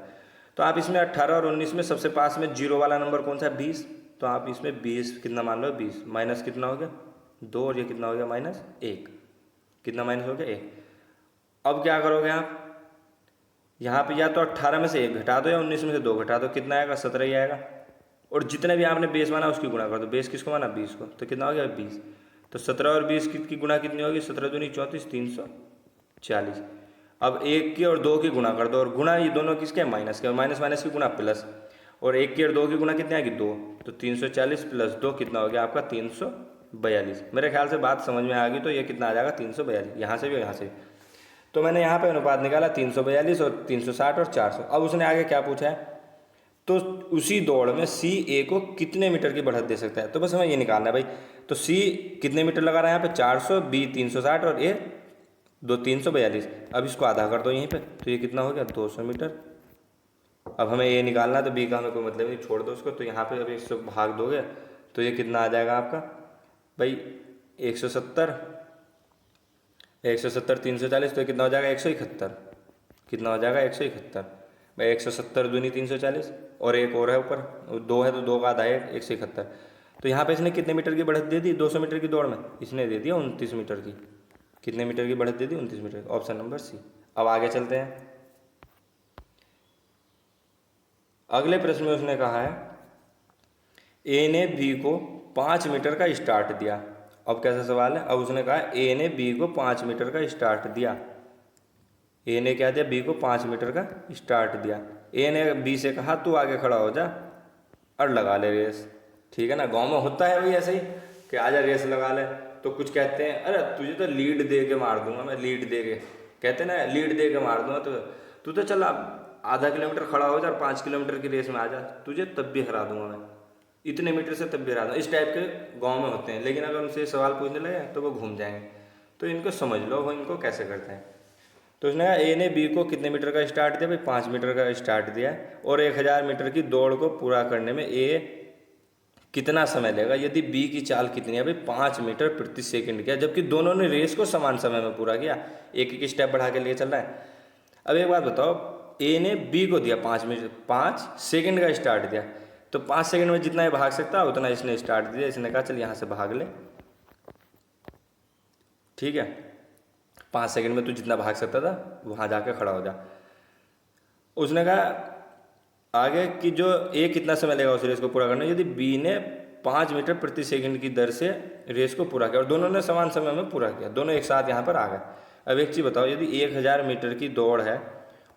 तो आप इसमें 18 और 19 में सबसे पास में जीरो वाला नंबर कौन सा है 20, तो आप इसमें 20 कितना मान लो 20 माइनस कितना हो गया 2 और ये कितना हो गया -1, कितना माइनस हो गया 1। अब क्या करोगे आप, यहाँ पे या तो 18 में से 1 घटा दो या 19 में से 2 घटा दो, कितना आएगा 17 ही आएगा। और जितने भी आपने बेस माना उसकी गुणा कर दो, बेस किसको माना 20 को, तो कितना हो गया 20। तो 17 और 20 की गुणा कितनी होगी, 17 दूनी 34, 340। अब 1 की और 2 की गुणा कर दो, और गुणा ये दोनों किसके माइनस के, माइनस माइनस की गुणा प्लस, और 1 की और 2 की गुणा कितनी आएगी 2, तो 340 प्लस 2 कितना हो गया आपका 342। मेरे ख्याल से बात समझ में आ गई। तो ये कितना आ जाएगा 342, यहाँ से भी और यहाँ से भी। तो मैंने यहाँ पे अनुपात निकाला 342 और 360 और 400। अब उसने आगे क्या पूछा है, तो उसी दौड़ में सी ए को कितने मीटर की बढ़त दे सकता है, तो बस हमें ये निकालना है भाई। तो सी कितने मीटर लगा रहा है यहाँ पे 400, बी 360 और ए 342। अब इसको आधा कर दो यहीं पे, तो ये कितना हो गया 200 मीटर। अब हमें ये निकालना है, तो बी का हमें कोई मतलब नहीं, छोड़ दो उसको। तो यहाँ पे अभी इसको भाग दोगे तो ये कितना आ जाएगा आपका भाई 170, 340, तो कितना हो जाएगा 171, कितना हो जाएगा 171 भाई। 170 दूनी 340 और एक और है ऊपर 2 है, तो 2 का आधा है 171। तो यहाँ पे इसने कितने मीटर की बढ़त दे दी 200 मीटर की दौड़ में, इसने दे दिया 29 मीटर की। कितने मीटर की बढ़त दे दी 29 मीटर, ऑप्शन नंबर सी। अब आगे चलते हैं, अगले प्रश्न में उसने कहा है ए ने बी को 5 मीटर का स्टार्ट दिया। अब कैसा सवाल है, अब उसने कहा ए ने बी को 5 मीटर का स्टार्ट दिया। ए ने क्या दिया, बी को 5 मीटर का स्टार्ट दिया। ए ने बी से कहा तू आगे खड़ा हो जा और लगा ले रेस, ठीक है ना। गांव में होता है भाई ऐसे ही, कि आजा रेस लगा ले, तो कुछ कहते हैं अरे तुझे तो लीड दे के मार दूंगा मैं, लीड दे के कहते हैं ना, लीड दे के मार दूंगा, तो तू तो चल आधा किलोमीटर खड़ा हो जा और 5 किलोमीटर की रेस में आ जा, तुझे तब भी हरा दूंगा मैं, इतने मीटर से तब भी हरा दूंगा। इस टाइप के गाँव में होते हैं। लेकिन अगर उनसे सवाल पूछने लगे तो वो घूम जाएंगे। तो इनको समझ लो वो इनको कैसे करते हैं। तो उसने कहा ए ने बी को कितने मीटर का स्टार्ट दिया भाई, 5 मीटर का स्टार्ट दिया है, और 1000 मीटर की दौड़ को पूरा करने में ए कितना समय लेगा यदि बी की चाल कितनी है भाई, 5 मीटर प्रति सेकंड किया, जबकि दोनों ने रेस को समान समय में पूरा किया, एक एक स्टेप बढ़ा के लिए चल रहा है। अब एक बात बताओ, ए ने बी को दिया 5 सेकंड का स्टार्ट दिया, तो 5 सेकंड में जितना ये भाग सकता है उतना इसने स्टार्ट दिया। इसने कहा चल यहाँ से भाग ले, ठीक है, 5 सेकंड में तू जितना भाग सकता था वहाँ जाके खड़ा हो जा। उसने कहा आगे कि जो ए कितना समय लेगा उस रेस को पूरा करने, यदि बी ने 5 मीटर प्रति सेकंड की दर से रेस को पूरा किया और दोनों ने समान समय में पूरा किया, दोनों एक साथ यहाँ पर आ गए। अब एक चीज़ बताओ, यदि 1000 मीटर की दौड़ है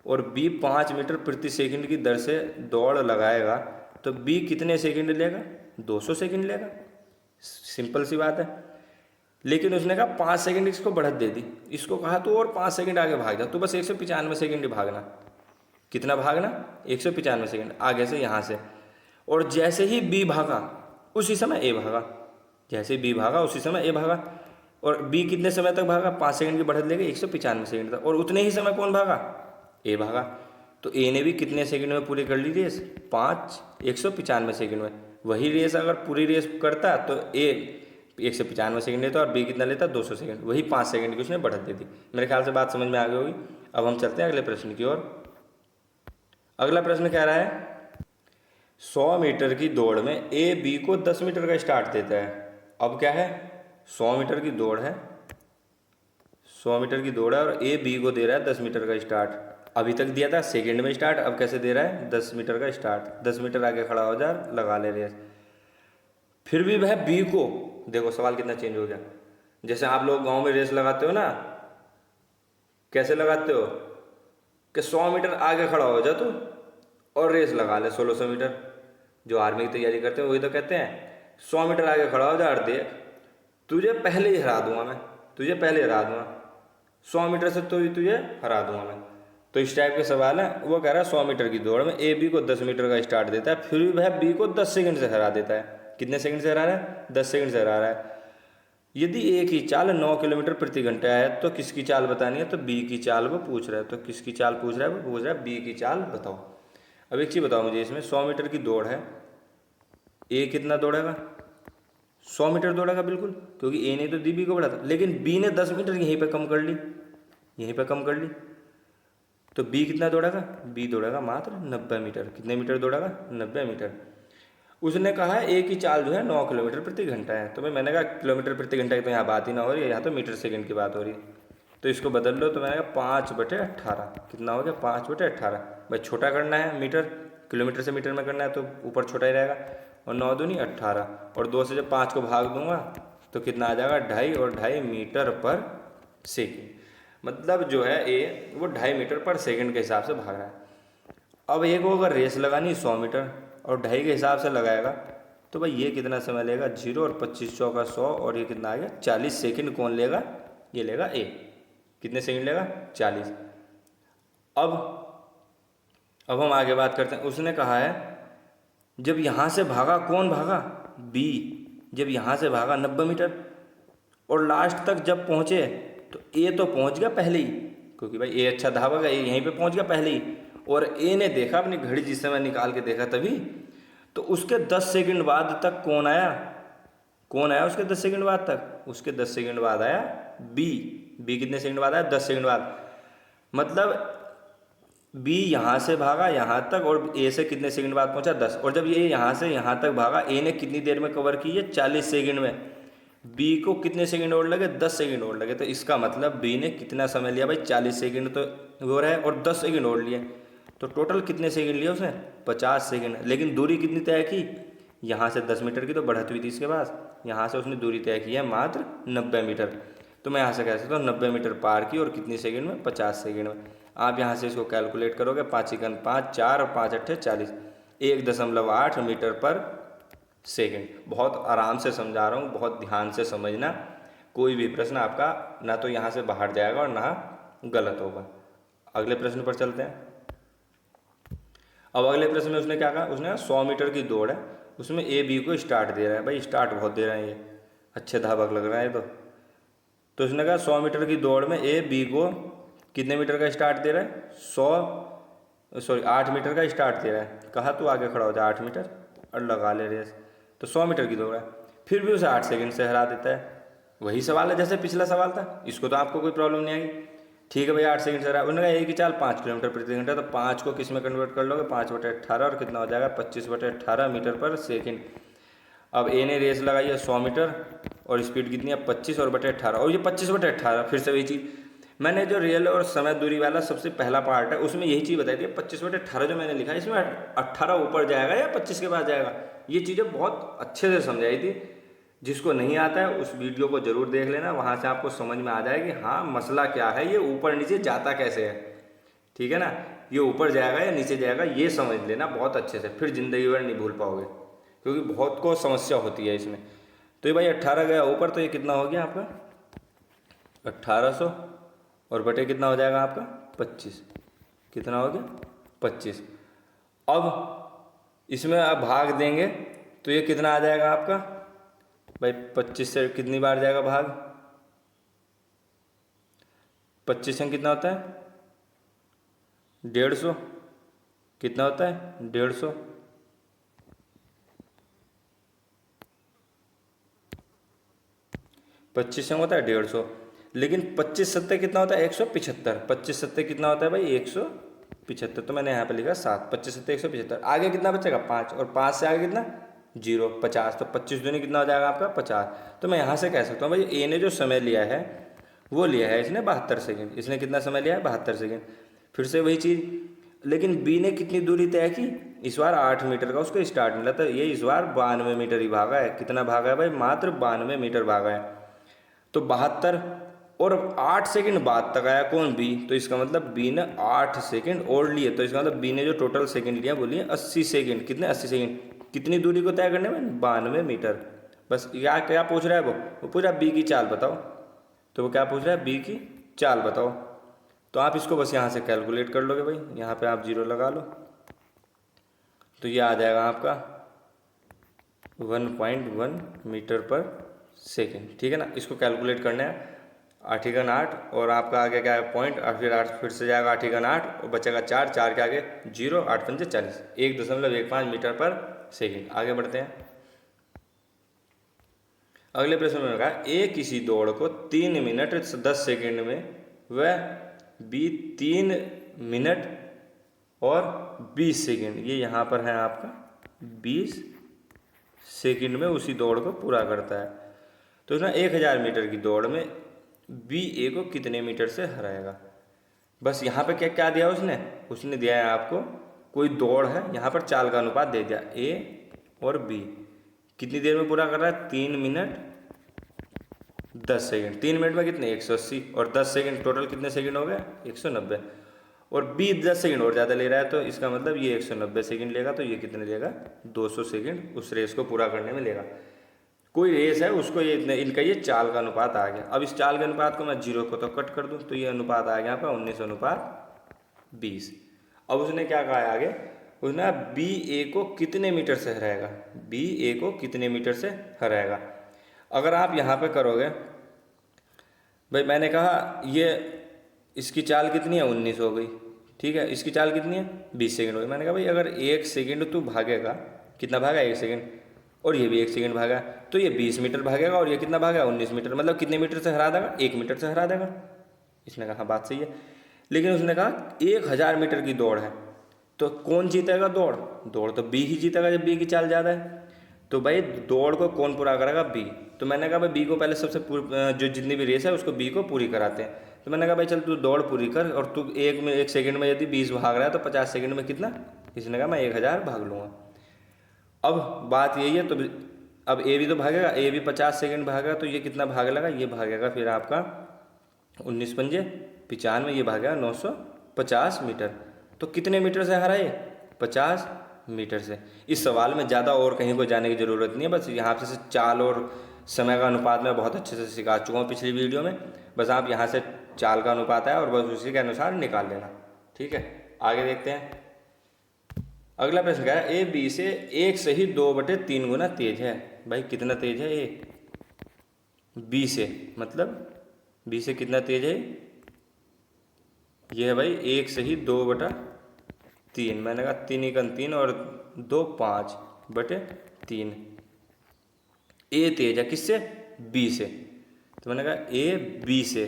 और बी 5 मीटर प्रति सेकंड की दर से दौड़ लगाएगा, तो बी कितने सेकंड लेगा, 200 सेकंड लेगा। सिंपल सी बात है। लेकिन उसने कहा 5 सेकंड इसको बढ़त दे दी, इसको कहा तो और 5 सेकंड आगे भाग जा, तो बस 195 सेकंड ही भागना। कितना भागना, 195 सेकंड आगे से यहाँ से। और जैसे ही बी भागा उसी समय ए भागा, जैसे बी भागा उसी समय ए भागा। और बी कितने समय तक भागा, 5 सेकंड की बढ़त लेके 195 सेकंड तक, और उतने ही समय कौन भागा, ए भागा। तो ए ने भी कितने सेकंड में पूरी कर ली रेस, 195 सेकंड में। वही रेस अगर पूरी रेस करता तो ए 195 सेकंड लेता और बी कितना लेता, 200 सेकंड। वही 5 सेकंड की उसने बढ़त दे दी। मेरे ख्याल से बात समझ में आ गई होगी। अब हम चलते हैं अगले प्रश्न की ओर। अगला प्रश्न कह रहा है 100 मीटर की दौड़ में ए बी को 10 मीटर का स्टार्ट देता है। अब क्या है, 100 मीटर की दौड़ है, 100 मीटर की दौड़ है और ए बी को दे रहा है 10 मीटर का स्टार्ट। अभी तक दिया था सेकंड में स्टार्ट, अब कैसे दे रहा है, 10 मीटर का स्टार्ट। 10 मीटर आगे खड़ा हो जा, लगा ले रेस। फिर भी वह बी को, देखो सवाल कितना चेंज हो गया। जैसे आप लोग गांव में रेस लगाते हो ना, कैसे लगाते हो कि 100 मीटर आगे खड़ा हो जा तू और रेस लगा ले 1600 मीटर। जो आर्मी की तैयारी करते हैं वही तो कहते हैं 100 मीटर आगे खड़ा हो जा और देख तुझे पहले ही हरा दूंगा मैं, तुझे पहले हरा दूंगा, 100 मीटर से तो तुझे हरा दूंगा मैं। तो इस टाइप के सवाल है। वो कह रहा है 100 मीटर की दौड़ में ए बी को 10 मीटर का स्टार्ट देता है, फिर भी वह बी को 10 सेकंड से हरा देता है। कितने सेकंड से हरा रहा है, 10 सेकंड से हरा रहा है। यदि ए की चाल 9 किलोमीटर प्रति घंटा है तो किसकी चाल बतानी है, तो बी की चाल वो पूछ रहा है। तो किसकी चाल पूछ रहा है, वो पूछ रहा है बी की चाल बताओ। अब एक चीज़ बताओ मुझे, इसमें 100 मीटर की दौड़ है, ए कितना दौड़ेगा, 100 मीटर दौड़ेगा बिल्कुल, क्योंकि ए ने तो दी बी को बढ़ा था। लेकिन बी ने 10 मीटर यहीं पे कम कर ली, यहीं पे कम कर ली, तो बी कितना दौड़ेगा, बी दौड़ेगा मात्र 90 मीटर। कितने मीटर दौड़ेगा, 90 मीटर। उसने कहा है ए की चाल जो है 9 किलोमीटर प्रति घंटा है। तो मैंने कहा किलोमीटर प्रति घंटा की तो यहाँ बात ही ना हो रही है, यहाँ तो मीटर सेकंड की बात हो रही है। तो इसको बदल लो, तो मैंने कहा 5/18। कितना हो गया, 5/18। भाई छोटा करना है मीटर, किलोमीटर से मीटर में करना है तो ऊपर छोटा ही रहेगा। और 9 दूनी 18, और 2 से जब 5 को भाग दूंगा तो कितना आ जाएगा, 2.5, और 2.5 मीटर पर सेकेंड। मतलब जो है ए वो 2.5 मीटर पर सेकेंड के हिसाब से भाग रहा है। अब एक को अगर रेस लगानी 100 मीटर और 2.5 के हिसाब से लगाएगा तो भाई ये कितना समय लेगा, 0 और 25 चौका 100, और ये कितना आ गया, 40 सेकंड। कौन लेगा, ये लेगा ए। कितने सेकंड लेगा, 40। अब हम आगे बात करते हैं। उसने कहा है जब यहाँ से भागा, कौन भागा, बी, जब यहाँ से भागा 90 मीटर और लास्ट तक जब पहुँचे तो ए तो पहुँच गया पहले ही, क्योंकि भाई ए अच्छा धावक है, ए यहीं पे पहुँच गया पहले ही। और ए ने देखा अपनी घड़ी जिस समय निकाल के देखा तभी, तो उसके 10 सेकंड बाद तक कौन आया, कौन आया उसके 10 सेकंड बाद तक, उसके 10 सेकंड बाद आया बी। बी कितने सेकंड बाद आया, 10 सेकंड बाद। मतलब बी यहाँ से भागा यहाँ तक और ए से कितने सेकंड बाद पहुँचा, 10। और जब ये यहाँ से यहाँ तक भागा, ए ने कितनी देर में कवर की है, 40 सेकंड में। बी को कितने सेकंड और लगे, 10 सेकंड और लगे। तो इसका मतलब बी ने कितना समय लिया भाई, 40 सेकंड तो वो रहे और 10 सेकंड और लिए, तो टोटल कितने सेकंड लिए उसने, 50 सेकंड। लेकिन दूरी कितनी तय की, यहाँ से 10 मीटर की तो बढ़त हुई थी इसके पास, यहाँ से उसने दूरी तय की है मात्र 90 मीटर। तो मैं यहाँ से कह सकता हूँ 90 मीटर पार की और कितनी सेकंड में, 50 सेकंड में। आप यहाँ से इसको कैलकुलेट करोगे, 5 × 5 = 4 और 5 × 8 = 40, 1.8 मीटर पर सेकंड। बहुत आराम से समझा रहा हूँ, बहुत ध्यान से समझना। कोई भी प्रश्न आपका ना तो यहाँ से बाहर जाएगा और ना गलत होगा। अगले प्रश्न पर चलते हैं। अब अगले प्रश्न में उसने क्या कहा, उसने कहा 100 मीटर की दौड़ है, उसमें ए बी को स्टार्ट दे रहा है। भाई स्टार्ट बहुत दे रहा है, ये अच्छे धावक लग रहा है तो उसने कहा 100 मीटर की दौड़ में ए बी को कितने मीटर का स्टार्ट दे रहा है, 8 मीटर का स्टार्ट दे रहा है। कहा तू आगे खड़ा हो जा 8 मीटर और लगा ले रेस। तो 100 मीटर की दौड़ है, फिर भी उसे 8 सेकंड से हरा देता है। वही सवाल है जैसे पिछला सवाल था, इसको तो आपको कोई प्रॉब्लम नहीं आएगी। ठीक है भाई, 8 सेकंड से हरा। उन्होंने कहा एक ही चाल 5 किलोमीटर प्रति घंटा, तो 5 को किस में कन्वर्ट कर लोगे, 5/18 और कितना हो जाएगा 25/18 मीटर पर सेकंड। अब ए ने रेस लगाई है 100 मीटर और स्पीड कितनी है 25 और बटे 18, और ये 25/18 फिर से वही चीज़। मैंने जो रियल और समय दूरी वाला सबसे पहला पार्ट है उसमें यही चीज़ बताई थी। 25/18 जो मैंने लिखा है इसमें 18 ऊपर जाएगा या 25 के पास जाएगा, ये चीज़ें बहुत अच्छे से समझाई थी। जिसको नहीं आता है उस वीडियो को जरूर देख लेना, वहाँ से आपको समझ में आ जाएगी हाँ मसला क्या है, ये ऊपर नीचे जाता कैसे है। ठीक है ना, ये ऊपर जाएगा या नीचे जाएगा ये समझ लेना बहुत अच्छे से, फिर ज़िंदगी भर नहीं भूल पाओगे, क्योंकि बहुत को समस्या होती है इसमें। तो ये भाई 18 गया ऊपर, तो ये कितना हो गया आपका 1800 और बटे कितना हो जाएगा आपका 25, कितना हो गया 25। अब इसमें आप भाग देंगे तो ये कितना आ जाएगा आपका भाई 25 से कितनी बार जाएगा भाग, 25 से कितना होता है 150, कितना होता है 150, 25 से होता है 150। लेकिन 25 सत्ते कितना होता है 175, 25 सत्ते कितना होता है भाई 175, तो मैंने यहाँ पे लिखा 7, 25 सत्ते 175। आगे कितना बचेगा 5, और 5 से आगे कितना 0, 50, तो 25 दूनी कितना हो जाएगा आपका 50। तो मैं यहाँ से कह सकता हूँ भाई ए ने जो समय लिया है वो लिया है इसने 72 सेकेंड। इसने कितना समय लिया है 72 सेकेंड। फिर से वही चीज़, लेकिन बी ने कितनी दूरी तय की, इस बार 8 मीटर का उसको स्टार्ट मिला, तो ये इस बार 92 मीटर ही भागा है। कितना भागा है भाई, मात्र 92 मीटर भागा है। तो 72 और 8 सेकंड बाद तक आया कौन, बी, तो इसका मतलब बी ने 8 सेकंड और लिए, तो इसका मतलब बी ने जो टोटल सेकंड लिया बोलिए 80 सेकंड। कितने 80 सेकंड, कितनी दूरी को तय करने में 92 मीटर। बस क्या क्या पूछ रहा है वो पूछ रहा है बी की चाल बताओ, तो वो क्या पूछ रहा है बी की चाल बताओ। तो आप इसको बस यहाँ से कैलकुलेट कर लोगे भाई, यहाँ पे आप 0 लगा लो, तो ये आ जाएगा आपका 1.1 मीटर पर सेकेंड। ठीक है ना, इसको कैलकुलेट करना है 8 × 8 और आपका आगे क्या है पॉइंट, और फिर 8 फिर से जाएगा 8 × 8 और बचेगा 4, 4 के आगे 0, 8 × 5 = 40, 1.15 मीटर पर सेकेंड। आगे बढ़ते हैं। अगले प्रश्न में कहा ए किसी दौड़ को 3 मिनट 10 सेकेंड में व बी 3 मिनट और 20 सेकेंड, ये यहाँ पर है आपका 20 सेकेंड में उसी दौड़ को पूरा करता है। तो ना 1000 मीटर की दौड़ में बी ए को कितने मीटर से हराएगा। बस यहाँ पे क्या क्या दिया उसने दिया है आपको कोई दौड़ है, यहाँ पर चाल का अनुपात दे दिया, ए और बी कितनी देर में पूरा कर रहा है 3 मिनट 10 सेकेंड। 3 मिनट में कितने 180 और 10 सेकेंड टोटल कितने सेकेंड हो गए 190, और बी 10 सेकेंड और ज़्यादा ले रहा है, तो इसका मतलब ये 190 सेकेंड लेगा, तो ये कितने लेगा 200 सेकेंड उस रेस को पूरा करने में लेगा। कोई रेस है उसको ये इतने, इनका ये चाल का अनुपात आ गया। अब इस चाल के अनुपात को मैं 0 को तो कट कर दूं, तो ये अनुपात आ गया आपका 19:20। अब उसने क्या कहा है आगे, उसने बी ए को कितने मीटर से हराएगा, बी ए को कितने मीटर से हराएगा। अगर आप यहाँ पे करोगे भाई, मैंने कहा ये इसकी चाल कितनी है 19 हो गई, ठीक है, इसकी चाल कितनी है 20 सेकेंड हो गई। मैंने कहा भाई अगर 1 सेकेंड तू भागेगा, कितना भागा 1 सेकेंड, और ये भी 1 सेकेंड भागा, तो ये 20 मीटर भागेगा और ये कितना भागा 19 मीटर, मतलब कितने मीटर से हरा देगा 1 मीटर से हरा देगा। इसने कहा बात सही है, लेकिन उसने कहा 1000 मीटर की दौड़ है, तो कौन जीतेगा दौड़ तो बी ही जीतेगा जब बी की चाल ज़्यादा है। तो भाई दौड़ को कौन पूरा करेगा बी, तो मैंने कहा भाई बी को पहले सबसे जो जितनी भी रेस है उसको बी को पूरी कराते हैं। तो मैंने कहा भाई चल तू दौड़ पूरी कर, और तू 1 सेकेंड में यदि 20 भाग रहा है तो 50 सेकेंड में कितना, इसने कहा मैं 1000 भाग लूँगा। अब बात यही है, तो अब ए भी तो भागेगा, ए भी 50 सेकेंड भागेगा, तो ये कितना भाग लगा, ये भागेगा फिर आपका 19 पंजे 95, ये भागेगा 950 मीटर। तो कितने मीटर से हरा ये 50 मीटर से। इस सवाल में ज़्यादा और कहीं को जाने की ज़रूरत नहीं है, बस यहाँ से चाल और समय का अनुपात मैं बहुत अच्छे से सिखा चुका हूँ पिछली वीडियो में। बस आप यहाँ से चाल का अनुपात है और बस उसी के अनुसार निकाल लेना। ठीक है, आगे देखते हैं। अगला प्रश्न क्या है, ए बी से 1/2/3 गुना तेज है। भाई कितना तेज है ए? बी से, मतलब बी से कितना तेज है? ये है भाई 1/2/3। मैंने कहा 3 और 2 5/3। ए तेज है किससे? बी से। तो मैंने कहा ए बी से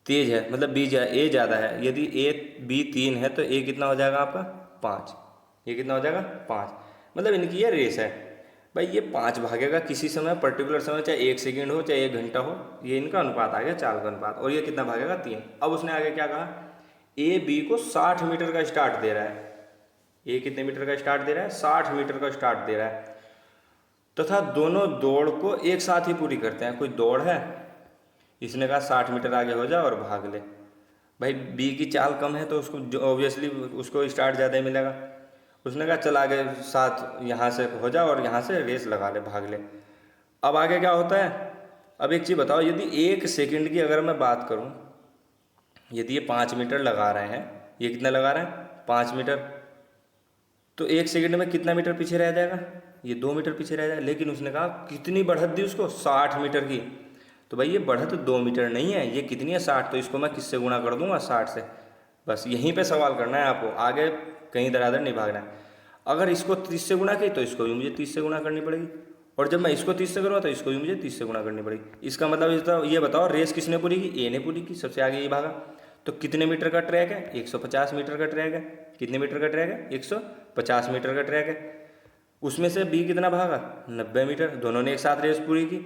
तेज है, मतलब बी ए ज़्यादा है। यदि ए बी 3 है तो ए कितना हो जाएगा आपका? 5। ये कितना हो जाएगा? 5। मतलब इनकी ये रेस है भाई। ये 5 भागेगा किसी समय, पर्टिकुलर समय, चाहे 1 सेकेंड हो चाहे 1 घंटा हो। ये इनका अनुपात आ गया, चाल का अनुपात। और ये कितना भागेगा? 3। अब उसने आगे क्या कहा, ए बी को 60 मीटर का स्टार्ट दे रहा है। ए कितने मीटर का स्टार्ट दे रहा है? 60 मीटर का स्टार्ट दे रहा है, तथा दोनों दौड़ को एक साथ ही पूरी करते हैं। कोई दौड़ है, इसने कहा 60 मीटर आगे हो जा और भाग ले। भाई बी की चाल कम है तो उसको ऑब्वियसली उसको स्टार्ट ज़्यादा ही मिलेगा। उसने कहा चल आगे साथ यहाँ से हो जा और यहाँ से रेस लगा ले, भाग ले। अब आगे क्या होता है? अब एक चीज़ बताओ, यदि 1 सेकंड की अगर मैं बात करूँ, यदि ये 5 मीटर लगा रहे हैं, ये कितना लगा रहे हैं? 5 मीटर, तो 1 सेकंड में कितना मीटर पीछे रह जाएगा? ये 2 मीटर पीछे रह जाएगा। लेकिन उसने कहा कितनी बढ़त दी उसको? 60 मीटर की। तो भाई ये बढ़त 2 मीटर नहीं है, ये कितनी है? 60। तो इसको मैं किससे गुणा कर दूंगा? 60 से। बस यहीं पे सवाल करना है आपको, आगे कहीं दरादर नहीं भागना है। अगर इसको 30 से गुणा की तो इसको भी मुझे 30 से गुणा करनी पड़ेगी, और जब मैं इसको 30 से करूँगा तो इसको भी मुझे 30 से गुणा करनी पड़ेगी। इसका मतलब ये बताओ रेस किसने पूरी की? ए ने पूरी की, सबसे आगे ये भागा। तो कितने मीटर का ट्रैक है? 150 मीटर का ट्रैक है। कितने मीटर का ट्रैक है? 150 मीटर का ट्रैक है। उसमें से बी कितना भागा? 90 मीटर। दोनों ने एक साथ रेस पूरी की,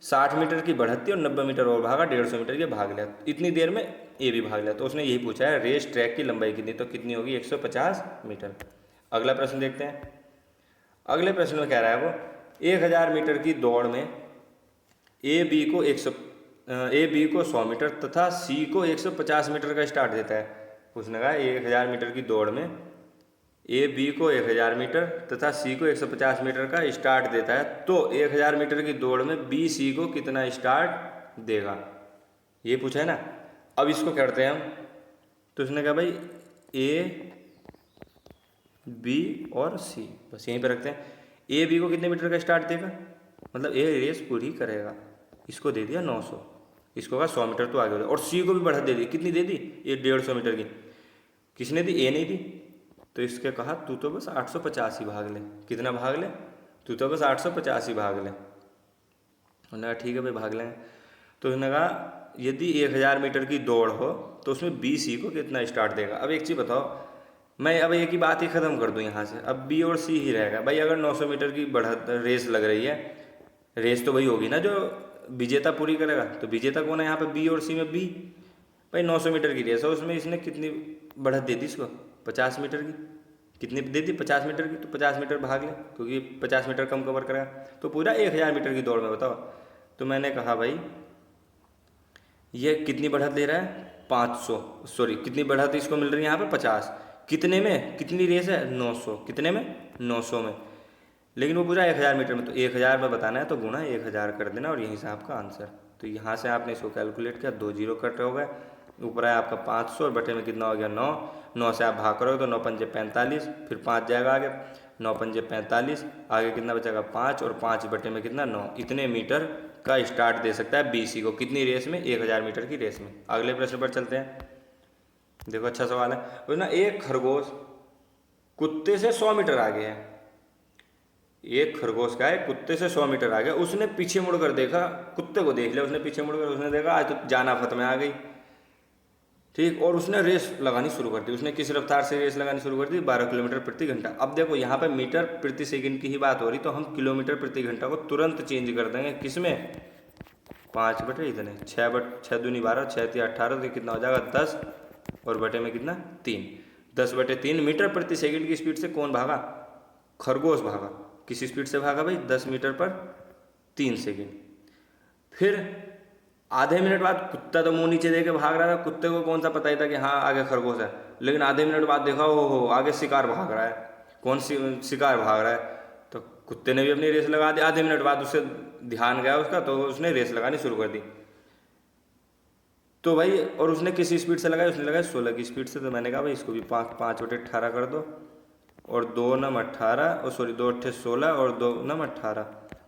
60 मीटर की बढ़त थी और 90 मीटर और भागा, 150 मीटर के भाग लिया। इतनी देर में ए भी भाग लिया। तो उसने यही पूछा है रेस ट्रैक की लंबाई कितनी, तो कितनी होगी? 150 मीटर। अगला प्रश्न देखते हैं। अगले प्रश्न में कह रहा है वो, 1000 मीटर की दौड़ में ए बी को 100 मीटर तथा सी को 150 मीटर का स्टार्ट देता है। उसने कहा 1000 मीटर की दौड़ में ए बी को 1000 मीटर तथा सी को 150 मीटर का स्टार्ट देता है, तो 1000 मीटर की दौड़ में बी सी को कितना स्टार्ट देगा? ये पूछा है ना। अब इसको करते हैं हम। तो उसने कहा भाई ए बी और सी, बस यहीं पे रखते हैं। ए बी को कितने मीटर का स्टार्ट देगा? मतलब ए रेस पूरी करेगा। इसको दे दिया 900, इसको कहा 100 मीटर तो आगे हो जाए। और सी को भी बढ़त दे दी। कितनी दे दी? ये 150 मीटर की। किसने दी? ए नहीं दी। तो इसके कहा तू तो बस 850 ही भाग ले। कितना भाग ले? तू तो बस 850 ही भाग ले। उन्होंने कहा ठीक है भाई भाग लेंगे। तो उसने कहा यदि 1000 मीटर की दौड़ हो तो उसमें बी सी को कितना स्टार्ट देगा? अब एक चीज़ बताओ, मैं अब एक ही बात ही ख़त्म कर दूं यहाँ से। अब बी और सी ही रहेगा भाई। अगर 900 मीटर की बढ़त रेस लग रही है, रेस तो वही होगी ना जो विजेता पूरी करेगा। तो विजेता कौन है यहाँ पे? बी और सी में बी। भाई 900 मीटर की रेस है, उसमें इसने कितनी बढ़त दे दी इसको? 50 मीटर की। कितनी दे दी? 50 मीटर की। तो 50 मीटर भाग ले, क्योंकि 50 मीटर कम कवर करेगा। तो पूरा 1000 मीटर की दौड़ में बताओ। तो मैंने कहा भाई ये कितनी बढ़त दे रहा है? 500, सॉरी कितनी बढ़त इसको मिल रही है यहाँ पे? 50। कितने में? कितनी रेस है? 900। कितने में? 900 में। लेकिन वो पूरा 1000 मीटर में। तो 1000 में बताना है तो गुणा 1000 कर देना और यहीं से आपका आंसर। तो यहाँ से आपने इसको कैलकुलेट किया, 2 जीरो कट हो गए। ऊपर है आपका 500 और बटे में कितना हो गया? 9। 9 से आप भाग करोगे तो 9 पंजे 45, फिर 5 जाएगा आगे, 9 पंजे 45, आगे कितना बचेगा? 5, और 5 बटे में कितना? 9। इतने मीटर का स्टार्ट दे सकता है बी सी को। कितनी रेस में? 1000 मीटर की रेस में। अगले प्रश्न पर चलते हैं। देखो अच्छा सवाल है। वो ना, एक खरगोश कुत्ते से 100 मीटर आगे है। एक खरगोश का है कुत्ते से 100 मीटर आगे। उसने पीछे मुड़कर देखा, कुत्ते को देख लिया उसने, पीछे मुड़कर उसने देखा आज तो जान आफत में आ गई। ठीक, और उसने रेस लगानी शुरू कर दी। उसने किस रफ्तार से रेस लगानी शुरू कर दी? 12 किलोमीटर प्रति घंटा। अब देखो यहाँ पे मीटर प्रति सेकंड की ही बात हो रही, तो हम किलोमीटर प्रति घंटा को तुरंत चेंज कर देंगे। किसमें? 5 बटे इतने 6 दूनी 12, 6 3 18, तो कितना हो जाएगा? 10, और बटे में कितना? 3। 10 बटे 3 मीटर प्रति सेकंड की स्पीड से कौन भागा? खरगोश भागा। किस स्पीड से भागा भाई? 10 मीटर पर 3 सेकंड। फिर आधे मिनट बाद कुत्ता तो मुंह नीचे देके भाग रहा था। कुत्ते को कौन सा पता ही था कि हाँ आगे खरगोश है। लेकिन आधे मिनट बाद देखा हो आगे शिकार भाग रहा है। कौन सी शिकार भाग रहा है। तो कुत्ते ने भी अपनी रेस लगा दी। आधे मिनट बाद उससे ध्यान गया उसका, तो उसने रेस लगानी शुरू कर दी। तो भाई, और उसने किस स्पीड से लगाई, उसने लगाई 16 की स्पीड से। तो मैंने कहा भाई इसको भी 5/18 कर दो, और 2×18, और सॉरी 2×8 = 16 और 2×18,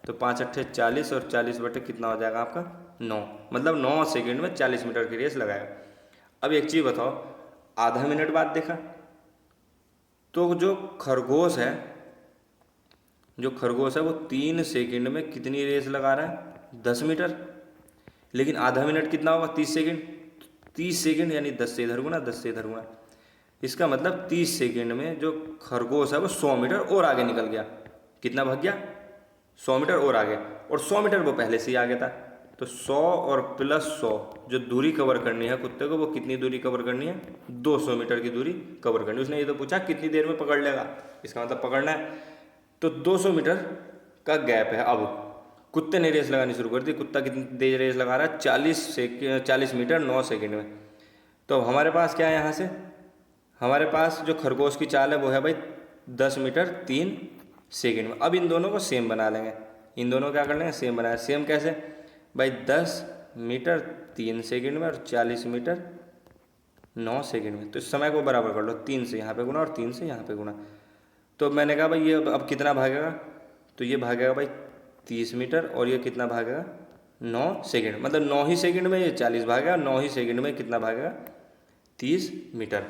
तो 5×8 = 40, और 40 बटे कितना हो जाएगा आपका 9, मतलब 9 सेकंड में 40 मीटर की रेस लगाएगा। अब एक चीज़ बताओ, आधा मिनट बाद देखा तो जो खरगोश है वो 3 सेकंड में कितनी रेस लगा रहा है, 10 मीटर। लेकिन आधा मिनट कितना होगा, 30 सेकंड। 30 सेकंड यानी 10 से इधर गुना, 10 से इधर गुना। इसका मतलब 30 सेकंड में जो खरगोश है वो 100 मीटर और आगे निकल गया। कितना भाग गया, 100 मीटर और आगे, और 100 मीटर वो पहले से ही आगे था। तो 100 और प्लस 100 जो दूरी कवर करनी है कुत्ते को, वो कितनी दूरी कवर करनी है, 200 मीटर की दूरी कवर करनी है। उसने ये तो पूछा कितनी देर में पकड़ लेगा, इसका मतलब पकड़ना है। तो 200 मीटर का गैप है। अब कुत्ते ने रेस लगानी शुरू कर दी। कुत्ता कितनी देर रेस लगा रहा है, 40 मीटर 9 सेकंड में। तो हमारे पास क्या है, यहाँ से हमारे पास जो खरगोश की चाल है वो है भाई 10 मीटर 3 सेकंड में। अब इन दोनों को सेम बना लेंगे। इन दोनों क्या कर लेंगे, सेम बनाए। सेम कैसे भाई, 10 मीटर 3 सेकंड में और 40 मीटर 9 सेकंड में। तो इस समय को बराबर कर लो, 3 से यहाँ पे गुना और 3 से यहाँ पे गुना। तो मैंने कहा भाई ये अब कितना भागेगा, तो ये भागेगा भाई 30 मीटर, और ये कितना भागेगा 9 सेकंड, मतलब 9 ही सेकंड में ये 40 भागेगा, 9 ही सेकंड में कितना भागेगा 30 मीटर।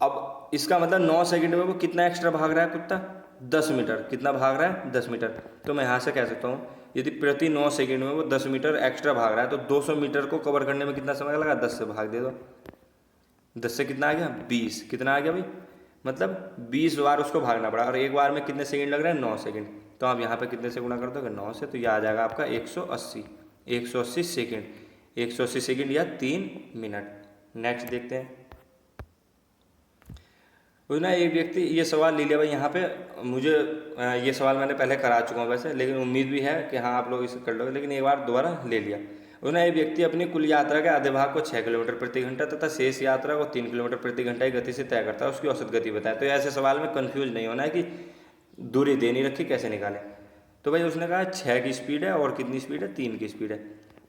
अब इसका मतलब 9 सेकंड में वो कितना एक्स्ट्रा भाग रहा है कुत्ता, 10 मीटर। कितना भाग रहा है, 10 मीटर। तो मैं यहाँ से कह सकता हूँ यदि प्रति 9 सेकंड में वो 10 मीटर एक्स्ट्रा भाग रहा है, तो 200 मीटर को कवर करने में कितना समय लगा, 10 से भाग दे दो। 10 से कितना आ गया, 20। कितना आ गया भाई, मतलब 20 बार उसको भागना पड़ा, और एक बार में कितने सेकंड लग रहे हैं, 9 सेकंड। तो आप यहाँ पे कितने से गुणा कर दोगे, 9 से। तो यह आ जाएगा आपका 180 सेकंड, 180 सेकंड या 3 मिनट। नेक्स्ट देखते हैं। ना एक व्यक्ति ये सवाल ले लिया भाई, यहाँ पे मुझे ये सवाल मैंने पहले करा चुका हूँ वैसे, लेकिन उम्मीद भी है कि हाँ आप लोग इसे कर लोगे, लेकिन एक बार दोबारा ले लिया। ना एक व्यक्ति अपनी कुल यात्रा के आधे भाग को 6 किलोमीटर प्रति घंटा तथा शेष यात्रा को 3 किलोमीटर प्रति घंटा की गति से तय करता है, उसकी औसत गति बताए। तो ऐसे सवाल में कन्फ्यूज नहीं होना है कि दूरी दे नहीं रखी कैसे निकालें। तो भाई उसने कहा 6 की स्पीड है और कितनी स्पीड है, 3 की स्पीड है।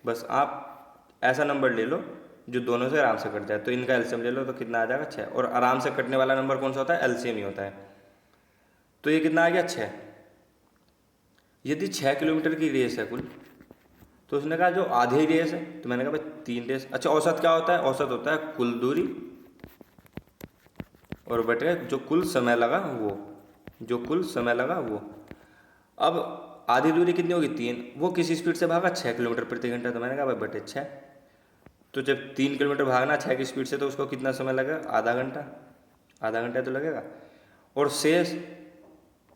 बस आप ऐसा नंबर ले लो जो दोनों से आराम से कट जाए। तो इनका एलसीएम ले लो, तो कितना आ जाएगा 6। और आराम से कटने वाला नंबर कौन सा होता है, एलसीएम ही होता है। तो ये कितना आ गया 6। यदि 6 किलोमीटर की रेस है कुल, तो उसने कहा जो आधी रेस है, तो मैंने कहा भाई 3 रेस। अच्छा, औसत क्या होता है, औसत होता है कुल दूरी और बटे जो कुल समय लगा वो, जो कुल समय लगा वो। अब आधी दूरी कितनी होगी, 3। वो किस स्पीड से भागा, 6 किलोमीटर प्रति घंटा। तो मैंने कहा भाई बटे 6। तो जब 3 किलोमीटर भागना 6 की स्पीड से, तो उसको कितना समय लगेगा, आधा घंटा। आधा घंटा तो लगेगा। और शेष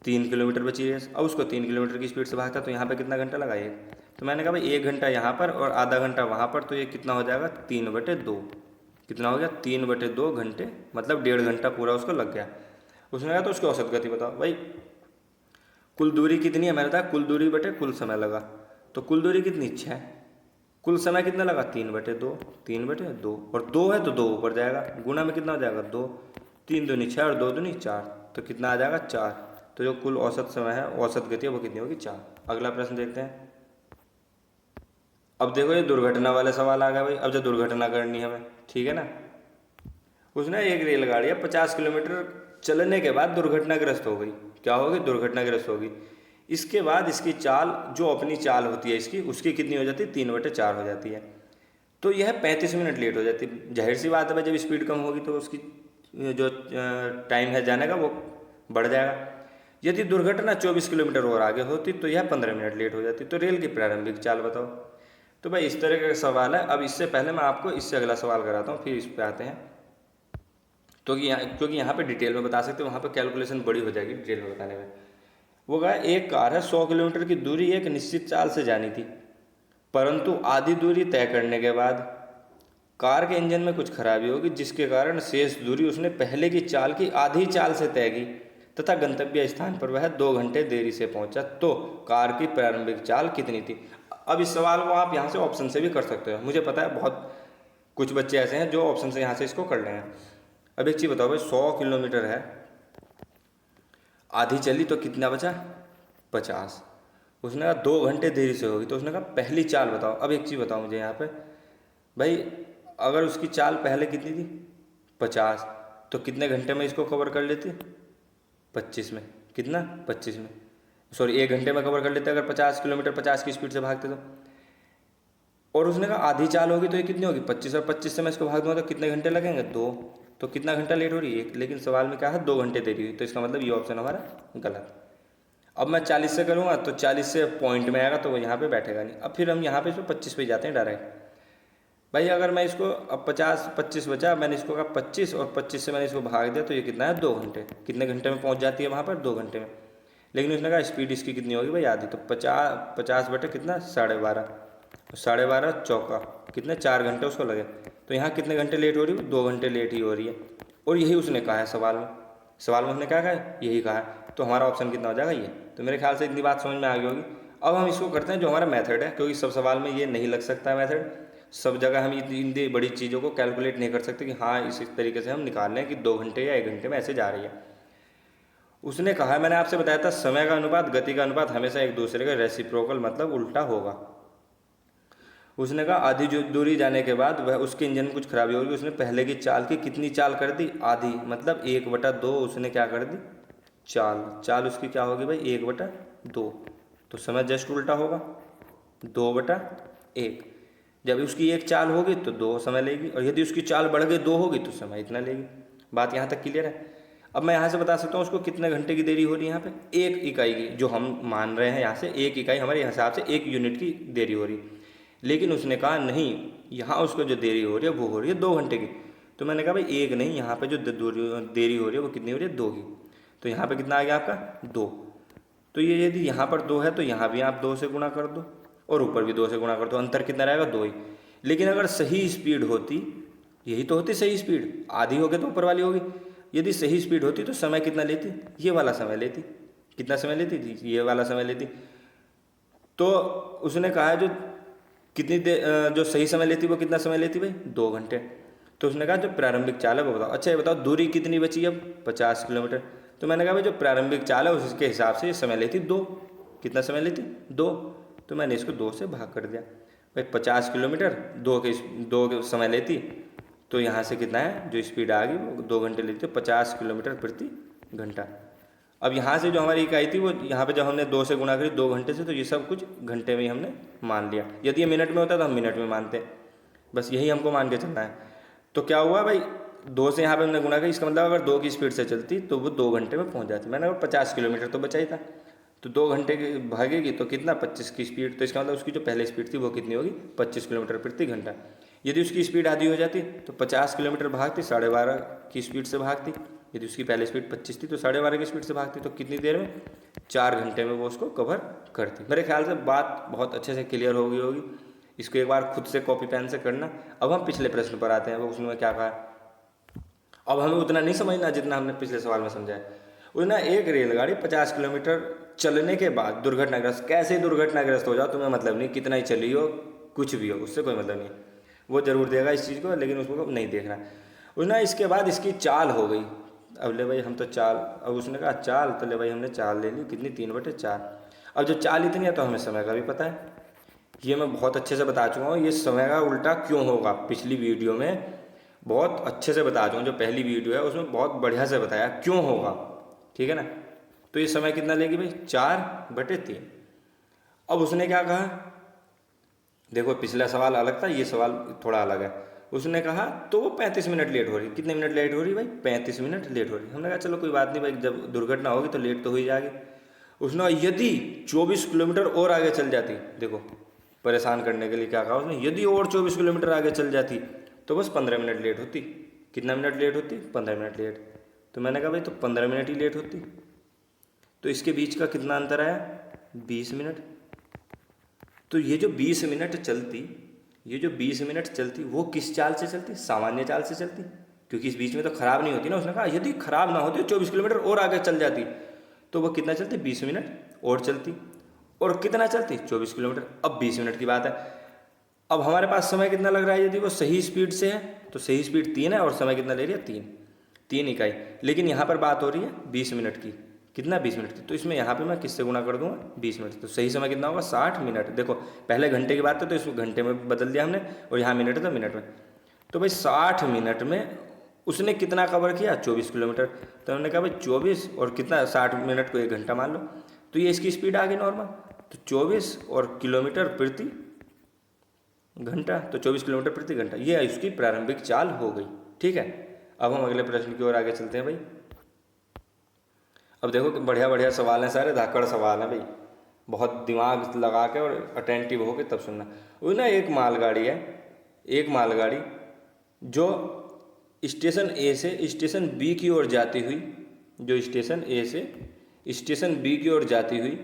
3 किलोमीटर बची रेस। अब उसको 3 किलोमीटर की स्पीड से भागता, तो यहाँ पे कितना घंटा लगा, 1। तो मैंने कहा भाई 1 घंटा यहाँ पर और आधा घंटा वहाँ पर, तो ये कितना हो जाएगा 3/2। कितना हो गया, 3/2 घंटे, मतलब 1.5 घंटा पूरा उसको लग गया। उसने कहा तो उसकी औसत गति बताओ। भाई कुल दूरी कितनी है, मैंने कहा कुल दूरी बटे कुल समय लगा। तो कुल दूरी कितनी, 6। कुल समय कितना लगा, 3/2। 3/2 और 2 है तो 2 ऊपर जाएगा, गुना में कितना हो जाएगा 2। 3 दूनी 6 और 2 दूनी 4, तो कितना आ जाएगा 4। तो जो कुल औसत समय है, औसत गति है, वो कितनी होगी, 4। अगला प्रश्न देखते हैं। अब देखो ये दुर्घटना वाले सवाल आ गया भाई। अब जो दुर्घटना करनी है हमें, ठीक है ना। उसने एक रेलगाड़ी 50 किलोमीटर चलने के बाद दुर्घटनाग्रस्त हो गई। क्या होगी, दुर्घटनाग्रस्त होगी। इसके बाद इसकी चाल, जो अपनी चाल होती है इसकी, उसकी कितनी हो जाती है, 3/4 हो जाती है। तो यह 35 मिनट लेट हो जाती है। जाहिर सी बात है भाई, जब स्पीड कम होगी तो उसकी जो टाइम है जाने का वो बढ़ जाएगा। यदि दुर्घटना 24 किलोमीटर और आगे होती तो यह 15 मिनट लेट हो जाती। तो रेल की प्रारंभिक चाल बताओ। तो भाई इस तरह का सवाल है। अब इससे पहले मैं आपको इससे अगला सवाल कराता हूँ, फिर इस पर आते हैं। तो क्योंकि यहाँ पे डिटेल में बता सकते हैं, वहाँ पे कैलकुलेशन बड़ी हो जाएगी डिटेल में बताने में। वो कहा एक कार है, 100 किलोमीटर की दूरी एक निश्चित चाल से जानी थी, परंतु आधी दूरी तय करने के बाद कार के इंजन में कुछ खराबी होगी, जिसके कारण शेष दूरी उसने पहले की चाल की आधी चाल से तय की तथा गंतव्य स्थान पर वह 2 घंटे देरी से पहुंचा। तो कार की प्रारंभिक चाल कितनी थी। अब इस सवाल को आप यहाँ से ऑप्शन से भी कर सकते हो। मुझे पता है बहुत कुछ बच्चे ऐसे हैं जो ऑप्शन से यहाँ से इसको कर लेंगे। अब एक चीज़ बताओ भाई, 100 किलोमीटर है, आधी चली तो कितना बचा 50। उसने कहा 2 घंटे देरी से होगी, तो उसने कहा पहली चाल बताओ। अब एक चीज़ बताओ मुझे यहाँ पे भाई, अगर उसकी चाल पहले कितनी थी 50, तो कितने घंटे में इसको कवर कर लेती 25 में, कितना 25 में, सॉरी 1 घंटे में कवर कर लेते अगर 50 किलोमीटर 50 की स्पीड से भागते तो। और उसने कहा आधी चाल होगी तो ये कितनी होगी 25, और 25 से मैं इसको भाग दूंगा तो कितने घंटे लगेंगे 2, तो कितना घंटा लेट हो रही है 1, लेकिन सवाल में क्या है 2 घंटे देरी हुई, तो इसका मतलब ये ऑप्शन हमारा गलत। अब मैं 40 से करूँगा तो 40 से पॉइंट में आएगा तो वो यहाँ पे बैठेगा नहीं। अब फिर हम यहाँ पे इसमें 25 पे जाते हैं डायरेक्ट। भाई अगर मैं इसको अब 50 25 बचा, मैंने इसको कहा 25 और 25 से मैंने इसको भाग दिया तो ये कितना है 2 घंटे। कितने घंटे में पहुँच जाती है वहाँ पर 2 घंटे में। लेकिन उसने कहा स्पीड इसकी कितनी होगी भाई आधी, तो 50 बटे कितना 12.5, 12.5 चौका कितने 4 घंटे उसको लगे। तो यहाँ कितने घंटे लेट हो रही है 2 घंटे लेट ही हो रही है। और यही उसने कहा है सवाल में, सवाल में उसने क्या कहा है यही कहा है, तो हमारा ऑप्शन कितना हो जाएगा ये। तो मेरे ख्याल से इतनी बात समझ में आ गई होगी। अब हम इसको करते हैं जो हमारा मेथड है, क्योंकि सब सवाल में ये नहीं लग सकता है मेथड, सब जगह हम इन बड़ी चीज़ों को कैलकुलेट नहीं कर सकते कि हाँ इसी तरीके से हम निकाल लें कि 2 घंटे या 1 घंटे में ऐसे जा रही है। उसने कहा, मैंने आपसे बताया था समय का अनुपात गति का अनुपात हमेशा एक दूसरे का रेसिप्रोकल मतलब उल्टा होगा। उसने कहा आधी जो दूरी जाने के बाद वह उसके इंजन में कुछ खराबी होगी। उसने पहले की चाल की कितनी चाल कर दी आधी, मतलब 1/2 उसने क्या कर दी चाल उसकी क्या होगी भाई 1/2, तो समय जस्ट उल्टा होगा 2/1। जब उसकी एक चाल होगी तो 2 समय लेगी, और यदि उसकी चाल बढ़ गई 2 होगी तो समय इतना लेगी। बात यहाँ तक क्लियर है। अब मैं यहाँ से बता सकता हूँ उसको कितने घंटे की देरी हो रही है यहाँ पे 1 इकाई की, जो हम मान रहे हैं यहाँ से 1 इकाई हमारे हिसाब से 1 यूनिट की देरी हो रही है। लेकिन उसने कहा नहीं, यहाँ उसको जो देरी हो रही है वो हो रही है 2 घंटे की। तो मैंने कहा भाई 1 नहीं, यहाँ पे जो देरी हो रही है वो कितनी हो रही है 2 की। तो यहाँ पे कितना आ गया आपका 2। तो ये यदि यहाँ पर 2 है तो यहाँ भी आप 2 से गुणा कर दो और ऊपर भी 2 से गुणा कर दो, अंतर कितना रहेगा 2 ही। लेकिन अगर सही स्पीड होती, यही तो होती सही स्पीड, आधी हो गई तो ऊपर वाली होगी। यदि सही स्पीड होती तो समय कितना लेती, ये वाला समय लेती। कितना समय लेती थी, ये वाला समय लेती। तो उसने कहा जो कितनी जो सही समय लेती वो कितना समय लेती भाई 2 घंटे। तो उसने कहा जो प्रारंभिक चाल है वो बताओ। अच्छा ये बताओ दूरी कितनी बची अब 50 किलोमीटर। तो मैंने कहा भाई जो प्रारंभिक चाल है उसके हिसाब से ये समय लेती 2। कितना समय लेती 2, तो मैंने इसको 2 से भाग कर दिया। भाई 50 किलोमीटर 2 समय लेती, तो यहाँ से कितना है जो स्पीड आ गई वो 2 घंटे लेती, तो 50 किलोमीटर प्रति घंटा। अब यहाँ से जो हमारी इकाई थी वो यहाँ पे जब हमने 2 से गुणा करी 2 घंटे से, तो ये सब कुछ घंटे में ही हमने मान लिया। यदि ये मिनट में होता तो हम मिनट में मानते, बस यही हमको मान के चलना है। तो क्या हुआ भाई 2 से यहाँ पे हमने गुणा करी, इसका मतलब अगर 2 की स्पीड से चलती तो वो 2 घंटे में पहुँच जाती। मैंने अगर 50 किलोमीटर तो बचा ही था, तो 2 घंटे की भागेगी तो कितना 25 की स्पीड, तो इसका मतलब उसकी जो पहले स्पीड थी वो कितनी होगी 25 किलोमीटर प्रति घंटा। यदि उसकी स्पीड आधी हो जाती तो 50 किलोमीटर भागती 12.5 की स्पीड से भागती। यदि उसकी पहले स्पीड 25 थी तो 12.5 की स्पीड से भागती, तो कितनी देर में 4 घंटे में वो उसको कवर करती। मेरे ख्याल से बात बहुत अच्छे से क्लियर हो गई होगी। इसको एक बार खुद से कॉपी पेन से करना। अब हम पिछले प्रश्न पर आते हैं, वो उसमें क्या कहा। अब हमें उतना नहीं समझना जितना हमने पिछले सवाल में समझा है। उसने एक रेलगाड़ी 50 किलोमीटर चलने के बाद दुर्घटनाग्रस्त, कैसे दुर्घटनाग्रस्त हो जाओ तुम्हें मतलब नहीं, कितना ही चली हो कुछ भी हो उससे कोई मतलब नहीं, वो जरूर देगा इस चीज़ को, लेकिन उसको नहीं देखना। उसने इसके बाद इसकी चाल हो गई। अब ले भाई हम तो चाल, अब उसने कहा चाल, तो ले भाई हमने चाल ले ली कितनी 3/4। अब जब चाल इतनी है तो हमें समय का भी पता है, ये मैं बहुत अच्छे से बता चुका हूँ। ये समय का उल्टा क्यों होगा पिछली वीडियो में बहुत अच्छे से बता चुका हूँ। जो पहली वीडियो है उसमें बहुत बढ़िया से बताया क्यों होगा, ठीक है ना। तो ये समय कितना लेगी भाई 4/3। अब उसने क्या कहा, देखो पिछला सवाल अलग था, ये सवाल थोड़ा अलग है। उसने कहा तो वो 35 मिनट लेट हो रही। कितने मिनट लेट हो रही भाई 35 मिनट लेट हो रही। हमने कहा चलो कोई बात नहीं भाई, जब दुर्घटना होगी तो लेट तो हो ही जाएगी। उसने कहा यदि 24 किलोमीटर और आगे चल जाती, देखो परेशान करने के लिए क्या कहा उसने, यदि और 24 किलोमीटर आगे चल जाती तो बस 15 मिनट लेट होती। कितना मिनट लेट होती 15 मिनट लेट। तो मैंने कहा भाई तो 15 मिनट ही लेट होती, तो इसके बीच का कितना अंतर आया 20 मिनट। तो ये जो 20 मिनट चलती, ये जो 20 मिनट चलती वो किस चाल से चलती, सामान्य चाल से चलती, क्योंकि इस बीच में तो खराब नहीं होती ना। उसने कहा यदि खराब ना होती 24 किलोमीटर और आगे चल जाती तो वो कितना चलती 20 मिनट और चलती। और कितना चलती 24 किलोमीटर। अब 20 मिनट की बात है, अब हमारे पास समय कितना लग रहा है, यदि वो सही स्पीड से है तो सही स्पीड 3 है और समय कितना ले रही है 3 इकाई। लेकिन यहाँ पर बात हो रही है 20 मिनट की, कितना 20 मिनट थी, तो इसमें यहाँ पे मैं किससे गुना कर दूंगा 20 मिनट, तो सही समय कितना होगा 60 मिनट। देखो पहले घंटे की बात है तो इसको घंटे में बदल दिया हमने, और यहाँ मिनट है तो मिनट में। तो भाई 60 मिनट में उसने कितना कवर किया 24 किलोमीटर। तो हमने कहा भाई 24 और कितना 60 मिनट को 1 घंटा मान लो, तो ये इसकी स्पीड आ गई नॉर्मल। तो 24 और किलोमीटर प्रति घंटा, तो 24 किलोमीटर प्रति घंटा, ये इसकी प्रारंभिक चाल हो गई। ठीक है, अब हम अगले प्रश्न की ओर आगे चलते हैं भाई। अब देखो कि बढ़िया बढ़िया सवाल हैं, सारे धाकड़ सवाल हैं भाई, बहुत दिमाग लगा के और अटेंटिव होके तब सुनना। वो ना एक मालगाड़ी है, एक मालगाड़ी जो स्टेशन ए से स्टेशन बी की ओर जाती हुई, जो स्टेशन ए से स्टेशन बी की ओर जाती हुई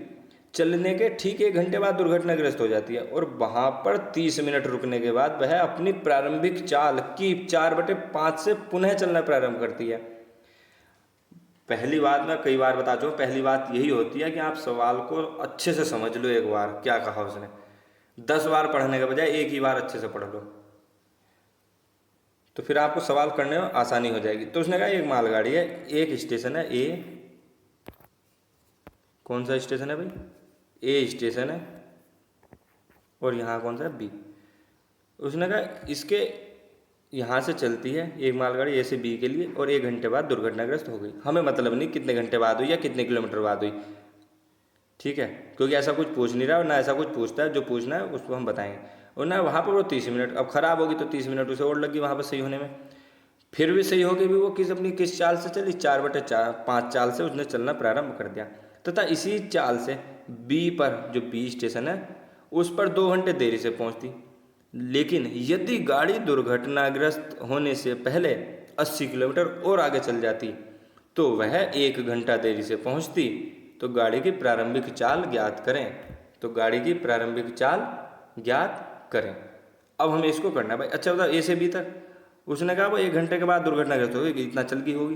चलने के ठीक 1 घंटे बाद दुर्घटनाग्रस्त हो जाती है, और वहाँ पर 30 मिनट रुकने के बाद वह अपनी प्रारंभिक चाल की 4/5 से पुनः चलना प्रारंभ करती है। पहली बात मैं कई बार बता चुका हूँ, पहली बात यही होती है कि आप सवाल को अच्छे से समझ लो, एक बार क्या कहा उसने, 10 बार पढ़ने के बजाय एक ही बार अच्छे से पढ़ लो, तो फिर आपको सवाल करने में आसानी हो जाएगी। तो उसने कहा एक मालगाड़ी है, एक स्टेशन है ए, कौन सा स्टेशन है भाई, ए स्टेशन है, और यहाँ कौन सा है बी। उसने कहा इसके यहाँ से चलती है एक मालगाड़ी ए से बी के लिए, और 1 घंटे बाद दुर्घटनाग्रस्त हो गई। हमें मतलब नहीं कितने घंटे बाद हुई या कितने किलोमीटर बाद हुई, ठीक है, क्योंकि ऐसा कुछ पूछ नहीं रहा और ना ऐसा कुछ पूछता है, जो पूछना है उसको हम बताएंगे। और ना वहाँ पर वो 30 मिनट, अब ख़राब होगी तो 30 मिनट उसे और लगी वहाँ पर सही होने में, फिर भी सही होगी भी वो किस चाल से चली, 4/5 चाल से उसने चलना प्रारंभ कर दिया, तथा इसी चाल से बी पर, जो बी स्टेशन है उस पर 2 घंटे देरी से पहुँचती। लेकिन यदि गाड़ी दुर्घटनाग्रस्त होने से पहले 80 किलोमीटर और आगे चल जाती तो वह 1 घंटा देरी से पहुंचती। तो गाड़ी की प्रारंभिक चाल ज्ञात करें, तो गाड़ी की प्रारंभिक चाल ज्ञात करें। अब हमें इसको करना है भाई। अच्छा बताओ ए से बी तक, उसने कहा वो 1 घंटे के बाद दुर्घटनाग्रस्त होगी, इतना चल गई होगी,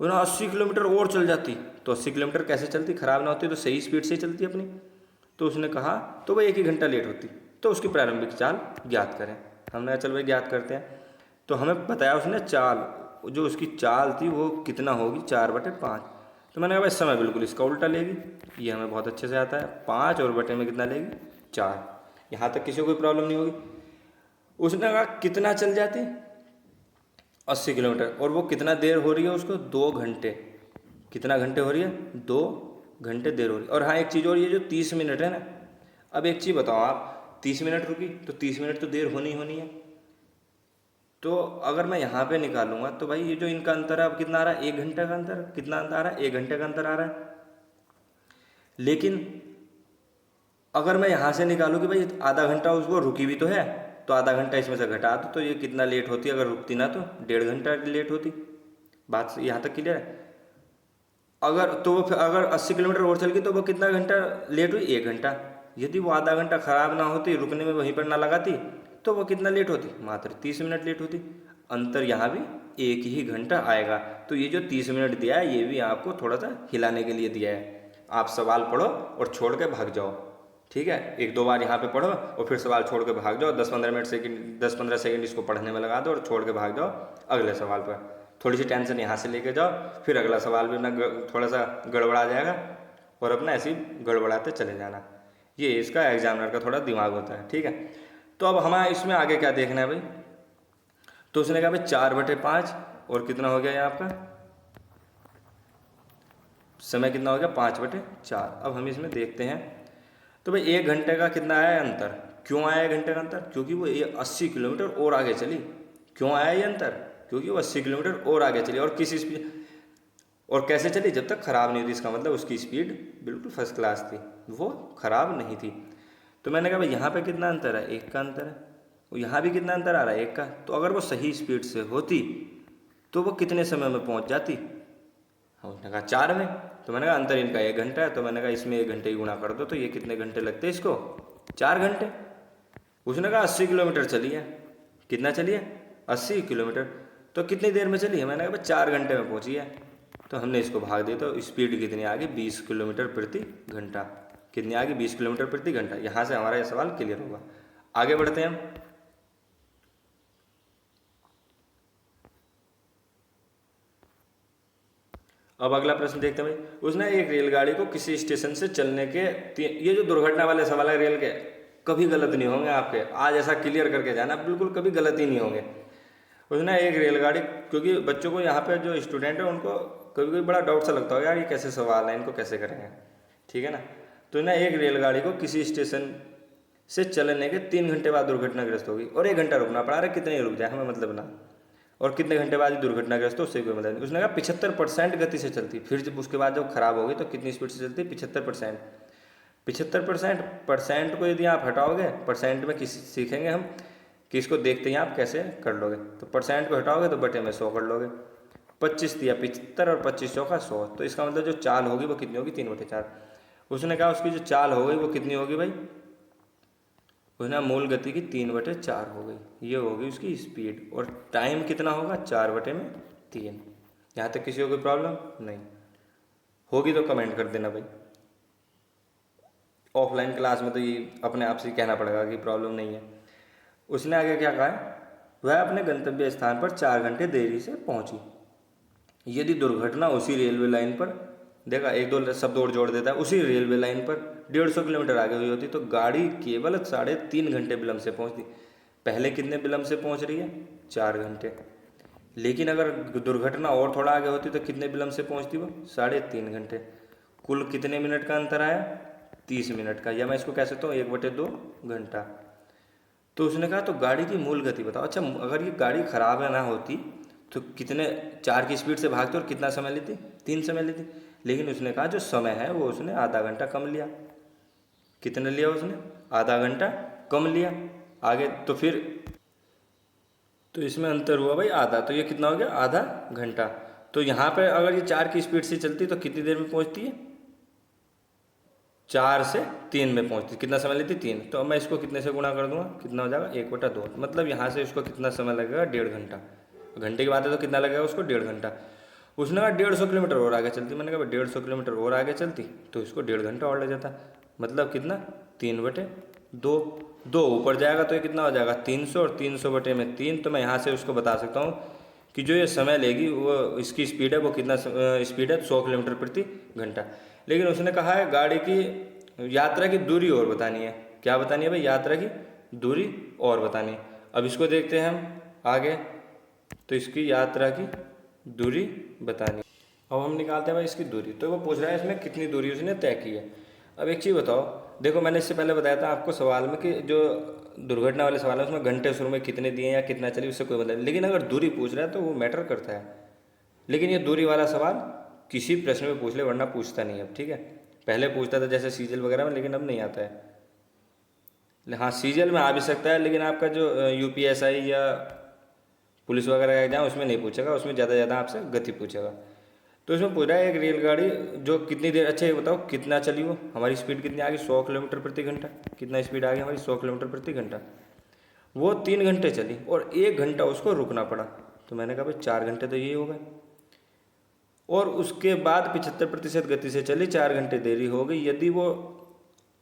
वो ना 80 किलोमीटर और चल जाती, तो 80 किलोमीटर कैसे चलती, खराब ना होती तो सही स्पीड से चलती अपनी। तो उसने कहा तो वह 1 ही घंटा लेट होती, तो उसकी प्रारंभिक चाल ज्ञात करें। हमने कहा चल भाई ज्ञात करते हैं। तो हमें बताया उसने चाल, जो उसकी चाल थी वो कितना होगी 4/5। तो मैंने कहा भाई समय बिल्कुल इसका उल्टा लेगी, ये हमें बहुत अच्छे से आता है, 5 और बटे में कितना लेगी 4। यहाँ तक किसी को कोई प्रॉब्लम नहीं होगी। उसने कहा कितना चल जाती 80 किलोमीटर, और वो कितना देर हो रही है उसको 2 घंटे, कितना घंटे हो रही है 2 घंटे देर हो रही है। और हाँ एक चीज़ और, ये जो 30 मिनट है ना, अब एक चीज़ बताओ आप, 30 मिनट रुकी तो 30 मिनट तो देर होनी होनी है, तो अगर मैं यहाँ पे निकालूंगा तो भाई ये जो इनका अंतर है अब कितना आ रहा है 1 घंटे का अंतर, कितना अंतर आ रहा है 1 घंटे का अंतर आ रहा है। लेकिन अगर मैं यहाँ से निकालूँ कि भाई आधा घंटा उसको रुकी भी तो है, तो आधा घंटा इसमें से घटा दो तो ये कितना लेट होती, अगर रुकती ना तो 1.5 घंटा लेट होती। बात यहाँ तक क्लियर है। अगर तो वो अगर 80 किलोमीटर और चल गई तो वो कितना घंटा लेट हुई 1 घंटा। यदि वो आधा घंटा खराब ना होती, रुकने में वहीं पर ना लगाती, तो वो कितना लेट होती, मात्र 30 मिनट लेट होती। अंतर यहाँ भी 1 ही घंटा आएगा। तो ये जो 30 मिनट दिया है ये भी आपको थोड़ा सा हिलाने के लिए दिया है। आप सवाल पढ़ो और छोड़ के भाग जाओ, ठीक है, 1-2 बार यहाँ पे पढ़ो और फिर सवाल छोड़ के भाग जाओ, 10-15 सेकंड इसको पढ़ने में लगा दो और छोड़ के भाग जाओ अगले सवाल पर। थोड़ी सी टेंशन यहाँ से लेके जाओ, फिर अगला सवाल भी अपना थोड़ा सा गड़बड़ा जाएगा और अपना ऐसे ही गड़बड़ाते चले जाना। ये इसका एग्जामिनर का थोड़ा दिमाग होता है, ठीक है। तो अब हमें इसमें आगे क्या देखना है भाई। तो उसने कहा भाई 4/5 और कितना हो गया ये आपका समय, कितना हो गया 5/4। अब हम इसमें देखते हैं तो भाई 1 घंटे का कितना आया अंतर। क्यों आया 1 घंटे का अंतर, क्योंकि वो ये 80 किलोमीटर और आगे चली। क्यों आया ये अंतर, क्योंकि वो 80 किलोमीटर और आगे चली, और किस स्पीड और कैसे चली, जब तक खराब नहीं हुई थी। इसका मतलब उसकी स्पीड बिल्कुल फर्स्ट क्लास थी, वो खराब नहीं थी। तो मैंने कहा भाई यहाँ पे कितना अंतर है, 1 का अंतर है, और यहाँ भी कितना अंतर आ रहा है 1 का। तो अगर वो सही स्पीड से होती तो वो कितने समय में पहुँच जाती, उसने कहा 4 में। तो मैंने कहा अंतर इनका 1 घंटा है, तो मैंने कहा इसमें 1 घंटे ही गुणा कर दो, तो ये कितने घंटे लगते हैं इसको 4 घंटे। उसने कहा 80 किलोमीटर चली है, कितना चली है 80 किलोमीटर, तो कितनी देर में चली है, मैंने कहा भाई 4 घंटे में पहुंची है। तो हमने इसको भाग दिया, तो स्पीड कितनी आ गई 20 किलोमीटर प्रति घंटा। कितनी आ गई 20 किलोमीटर प्रति घंटा। यहाँ से हमारा यह सवाल क्लियर होगा। आगे बढ़ते हैं हम। अब अगला प्रश्न देखते हैं भाई। उसने एक रेलगाड़ी को किसी स्टेशन से चलने के ये जो दुर्घटना वाले सवाल है रेल के, कभी गलत नहीं होंगे आपके, आज ऐसा क्लियर करके जाना, बिल्कुल कभी गलत ही नहीं होंगे। उसने एक रेलगाड़ी, क्योंकि बच्चों को यहाँ पे जो स्टूडेंट है उनको कभी कभी बड़ा डाउट सा लगता होगा यार ये कैसे सवाल है, इनको कैसे करेंगे, ठीक है ना। तो ना एक रेलगाड़ी को किसी स्टेशन से चलने के 3 घंटे बाद दुर्घटनाग्रस्त होगी और 1 घंटा रुकना पड़ा। अरे कितने ही रुक जाए हमें मतलब ना, और कितने घंटे बाद ही दुर्घटनाग्रस्त हो उससे कोई मतलब नहीं। उसने कहा 75% गति से चलती, फिर जब उसके बाद जब खराब होगी तो कितनी स्पीड से चलती, 75%। 75% को यदि आप हटाओगे, परसेंट में किसी सीखेंगे हम कि इसको देखते ही आप कैसे कर लोगे। तो परसेंट को हटाओगे तो बटे में 100 कर लोगे। 25 दिया 75 और 25 चौका 100, तो इसका मतलब जो चाल होगी वो कितनी होगी, 3/4। उसने कहा उसकी जो चाल हो गई वो कितनी होगी भाई, उसने मूल गति की 3/4 हो गई, ये होगी उसकी स्पीड। और टाइम कितना होगा, 4/3। यहाँ तक किसी को कोई प्रॉब्लम नहीं होगी तो कमेंट कर देना भाई। ऑफलाइन क्लास में तो ये अपने आप से ही कहना पड़ेगा कि प्रॉब्लम नहीं है। उसने आगे क्या कहा है, वह अपने गंतव्य स्थान पर 4 घंटे देरी से पहुंची। यदि दुर्घटना उसी रेलवे लाइन पर, देखा एक दो शब्द और जोड़ देता है, उसी रेलवे लाइन पर 150 किलोमीटर आगे हुई होती तो गाड़ी केवल 3.5 घंटे विलम्ब से पहुंचती। पहले कितने विलम्ब से पहुंच रही है, 4 घंटे। लेकिन अगर दुर्घटना और थोड़ा आगे होती तो कितने विलम्ब से पहुंचती वो, 3.5 घंटे। कुल कितने मिनट का अंतर आया, 30 मिनट का, या मैं इसको कह सकता हूँ 1/2 घंटा। तो उसने कहा तो गाड़ी की मूल गति बताओ। अच्छा, अगर ये गाड़ी खराब है ना होती तो कितने 4 की स्पीड से भागते और कितना समय लेती, 3 समय लेती। लेकिन उसने कहा जो समय है वो उसने आधा घंटा कम लिया। कितना लिया उसने, आधा घंटा कम लिया। आगे तो फिर तो इसमें अंतर हुआ भाई आधा, तो ये कितना हो गया, आधा घंटा। तो यहाँ पे अगर ये 4 की स्पीड से चलती तो कितनी देर में पहुँचती है, 4 से 3 में पहुँचती। कितना समय लेती, 3। तो अब मैं इसको कितने से गुणा कर दूंगा, कितना हो जाएगा, 1/2। मतलब यहाँ से इसको कितना समय लगेगा, 1.5 घंटा। घंटे की बात है तो कितना लगेगा उसको, 1.5 घंटा। उसने कहा 150 किलोमीटर और आगे चलती। मैंने कहा 150 किलोमीटर और आगे चलती तो इसको 1.5 घंटा और लग जाता। मतलब कितना, 3/2। 2 ऊपर जाएगा तो ये कितना हो जाएगा, 300, और 300 बटे में 3। तो मैं यहाँ से उसको बता सकता हूँ कि जो ये समय लेगी वो इसकी स्पीड है वो कितना स्पीड है, 100 किलोमीटर प्रति घंटा। लेकिन उसने कहा है गाड़ी की यात्रा की दूरी और बतानी है। क्या बतानी है भाई, यात्रा की दूरी और बतानी है। अब इसको देखते हैं हम आगे। तो इसकी यात्रा की दूरी बतानी, अब हम निकालते हैं भाई इसकी दूरी। तो वो पूछ रहा है इसमें कितनी दूरी उसने तय की है। अब एक चीज़ बताओ, देखो मैंने इससे पहले बताया था आपको सवाल में कि जो दुर्घटना वाले सवाल है उसमें घंटे शुरू में कितने दिए या कितना चली उससे कोई मतलब नहीं। लेकिन अगर दूरी पूछ रहा है तो वो मैटर करता है। लेकिन ये दूरी वाला सवाल किसी प्रश्न में पूछ ले, वरना पूछता नहीं अब, ठीक है। पहले पूछता था जैसे सीजल वगैरह में, लेकिन अब नहीं आता है। हाँ सीजल में आ भी सकता है, लेकिन आपका जो UPSI या पुलिस वगैरह का एग्जाम उसमें नहीं पूछेगा, उसमें ज़्यादा आपसे गति पूछेगा। तो इसमें पूछ रहा है एक रेलगाड़ी जो कितनी देर, अच्छा ये बताओ कितना चली वो, हमारी स्पीड कितनी आ गई, 100 किलोमीटर प्रति घंटा। कितना स्पीड आ गई हमारी, 100 किलोमीटर प्रति घंटा। वो 3 घंटे चली और 1 घंटा उसको रुकना पड़ा। तो मैंने कहा भाई 4 घंटे तो यही हो गए। और उसके बाद 75% गति से चली, 4 घंटे देरी हो गई। यदि वो,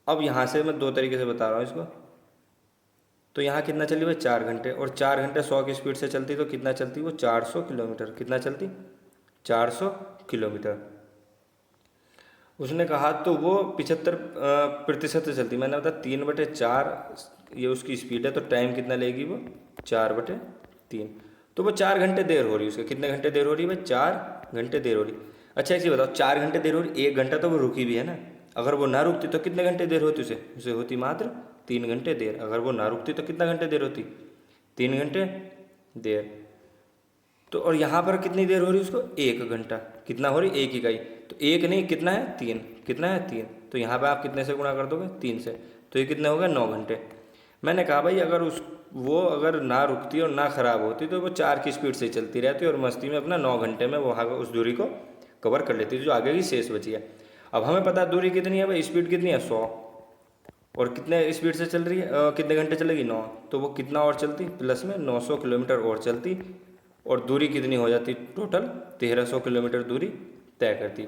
अब यहाँ से मैं 2 तरीके से बता रहा हूँ इसको। तो यहाँ कितना चली भाई, 4 घंटे। और 4 घंटे 100 की स्पीड से चलती तो कितना चलती वो, 400 किलोमीटर। कितना चलती, 400 किलोमीटर। उसने कहा तो वो 75% से चलती। मैंने बताया 3/4 ये उसकी स्पीड है, तो टाइम कितना लेगी वो, 4/3। तो वो 4 घंटे देर हो रही है उसके। कितने घंटे देर हो रही है भाई, 4 घंटे देर हो रही। अच्छा एक चीज़ बताओ, 4 घंटे देर हो रही, 1 घंटा तो वो रुकी भी है ना। अगर वो ना रुकती तो कितने घंटे देर होती उसे होती मात्र 3 घंटे देर। अगर वो ना रुकती तो कितना घंटे देर होती, 3 घंटे देर। तो और यहाँ पर कितनी देर हो रही है उसको, 1 घंटा। कितना हो रही, 1 इकाई। तो 1 नहीं, कितना है, 3। कितना है, 3। तो यहाँ पे आप कितने से गुणा कर दोगे, 3 से। तो ये कितने हो गए, 9 घंटे। मैंने कहा भाई अगर वो अगर ना रुकती और ना ख़राब होती तो वो 4 की स्पीड से चलती रहती और मस्ती में अपना 9 घंटे में वहाँ उस दूरी को कवर कर लेती, जो आगे की शेष बची है। अब हमें पता है दूरी कितनी है भाई, स्पीड कितनी है, 100। और कितने स्पीड से चल रही है, कितने घंटे चलेगी, 9। तो वो कितना और चलती, प्लस में 900 किलोमीटर और चलती। और दूरी कितनी हो जाती, टोटल 1300 किलोमीटर दूरी तय करती।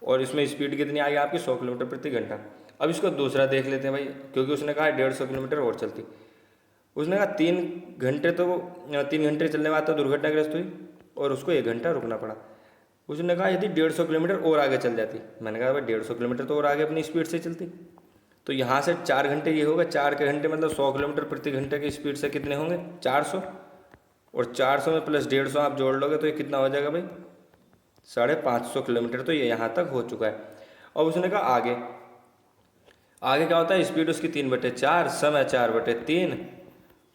और इसमें स्पीड कितनी आई आपकी, 100 किलोमीटर प्रति घंटा। अब इसको दूसरा देख लेते हैं भाई, क्योंकि उसने कहा 150 किलोमीटर और चलती। उसने कहा 3 घंटे, तो वो 3 घंटे चलने बाद तो दुर्घटनाग्रस्त हुई और उसको 1 घंटा रुकना पड़ा। उसने कहा यदि 150 किलोमीटर और आगे चल जाती। मैंने कहा भाई 150 किलोमीटर तो और आगे अपनी स्पीड से चलती। तो यहाँ से 4 घंटे ये होगा, 4 के घंटे मतलब 100 किलोमीटर प्रति घंटे की स्पीड से कितने होंगे 400, और 400 में प्लस 150 आप जोड़ लोगे तो ये कितना हो जाएगा भाई 550 किलोमीटर। तो ये यहाँ तक हो चुका है। और उसने कहा आगे, आगे क्या होता है, स्पीड उसकी 3/4, समय 4/3।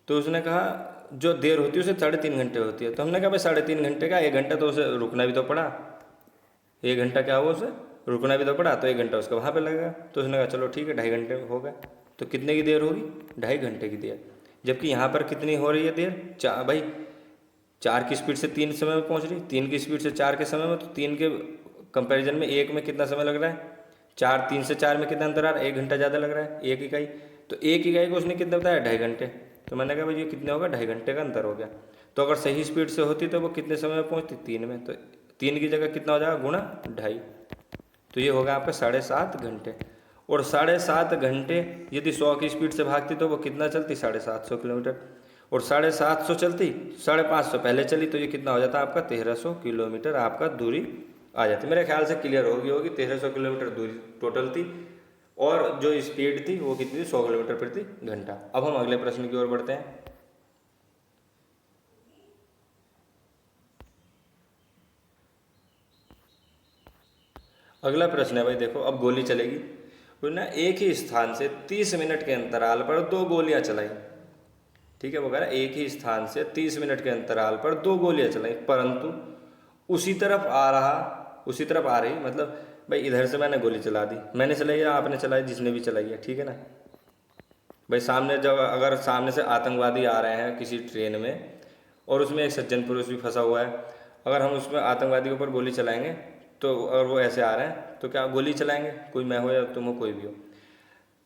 तो उसने कहा जो देर होती है उसे 3.5 घंटे होती है। तो हमने कहा भाई 3.5 घंटे का 1 घंटा तो उसे रुकना भी तो पड़ा, 1 घंटा क्या हुआ उसे रुकना भी तो पड़ा, तो 1 घंटा उसका वहाँ पे लगेगा। तो उसने कहा चलो ठीक है 2.5 घंटे हो गए। तो कितने की देर होगी 2.5 घंटे की देर। जबकि यहाँ पर कितनी हो रही है देर, भाई 4 की स्पीड से 3 समय में पहुँच रही, 3 की स्पीड से 4 के समय में, तो 3 के कंपैरिजन में 1 में कितना समय लग रहा है 4, 3 से 4 में कितना अंतर आ रहा है 1 घंटा ज़्यादा लग रहा है 1 इकाई। तो 1 इकाई को उसने कितना बताया 2.5 घंटे। तो मैंने कहा भाई ये कितने होगा 2.5 घंटे का अंतर हो गया। तो अगर सही स्पीड से होती तो वो कितने समय में पहुँचती 3 में, तो 3 की जगह कितना हो जाएगा गुणा 2.5। तो ये होगा आपका 7.5 घंटे। और 7.5 घंटे यदि 100 की स्पीड से भागती तो वो कितना चलती 750 किलोमीटर, और 750 चलती 550 पहले चली, तो ये कितना हो जाता आपका 1300 किलोमीटर आपका दूरी आ जाती। मेरे ख्याल से क्लियर होगी 1300 किलोमीटर दूरी टोटल थी, और जो स्पीड थी वो कितनी थी 100 किलोमीटर प्रति घंटा। अब हम अगले प्रश्न की ओर बढ़ते हैं। अगला प्रश्न है भाई देखो, अब गोली चलेगी, बोलना एक ही स्थान से 30 मिनट के अंतराल पर 2 गोलियां चलाई। ठीक है, वो कह रहा है एक ही स्थान से 30 मिनट के अंतराल पर 2 गोलियां चलाई, परंतु उसी तरफ आ रही, मतलब भाई इधर से मैंने गोली चला दी, मैंने चलाई या आपने चलाई, जिसने भी चलाई है, ठीक है ना भाई। सामने जब अगर सामने से आतंकवादी आ रहे हैं किसी ट्रेन में और उसमें एक सज्जन पुरुष भी फंसा हुआ है, अगर हम उसमें आतंकवादी के ऊपर गोली चलाएंगे तो अगर वो ऐसे आ रहे हैं तो क्या गोली चलाएंगे, कोई मैं हो या तुम हो कोई भी हो,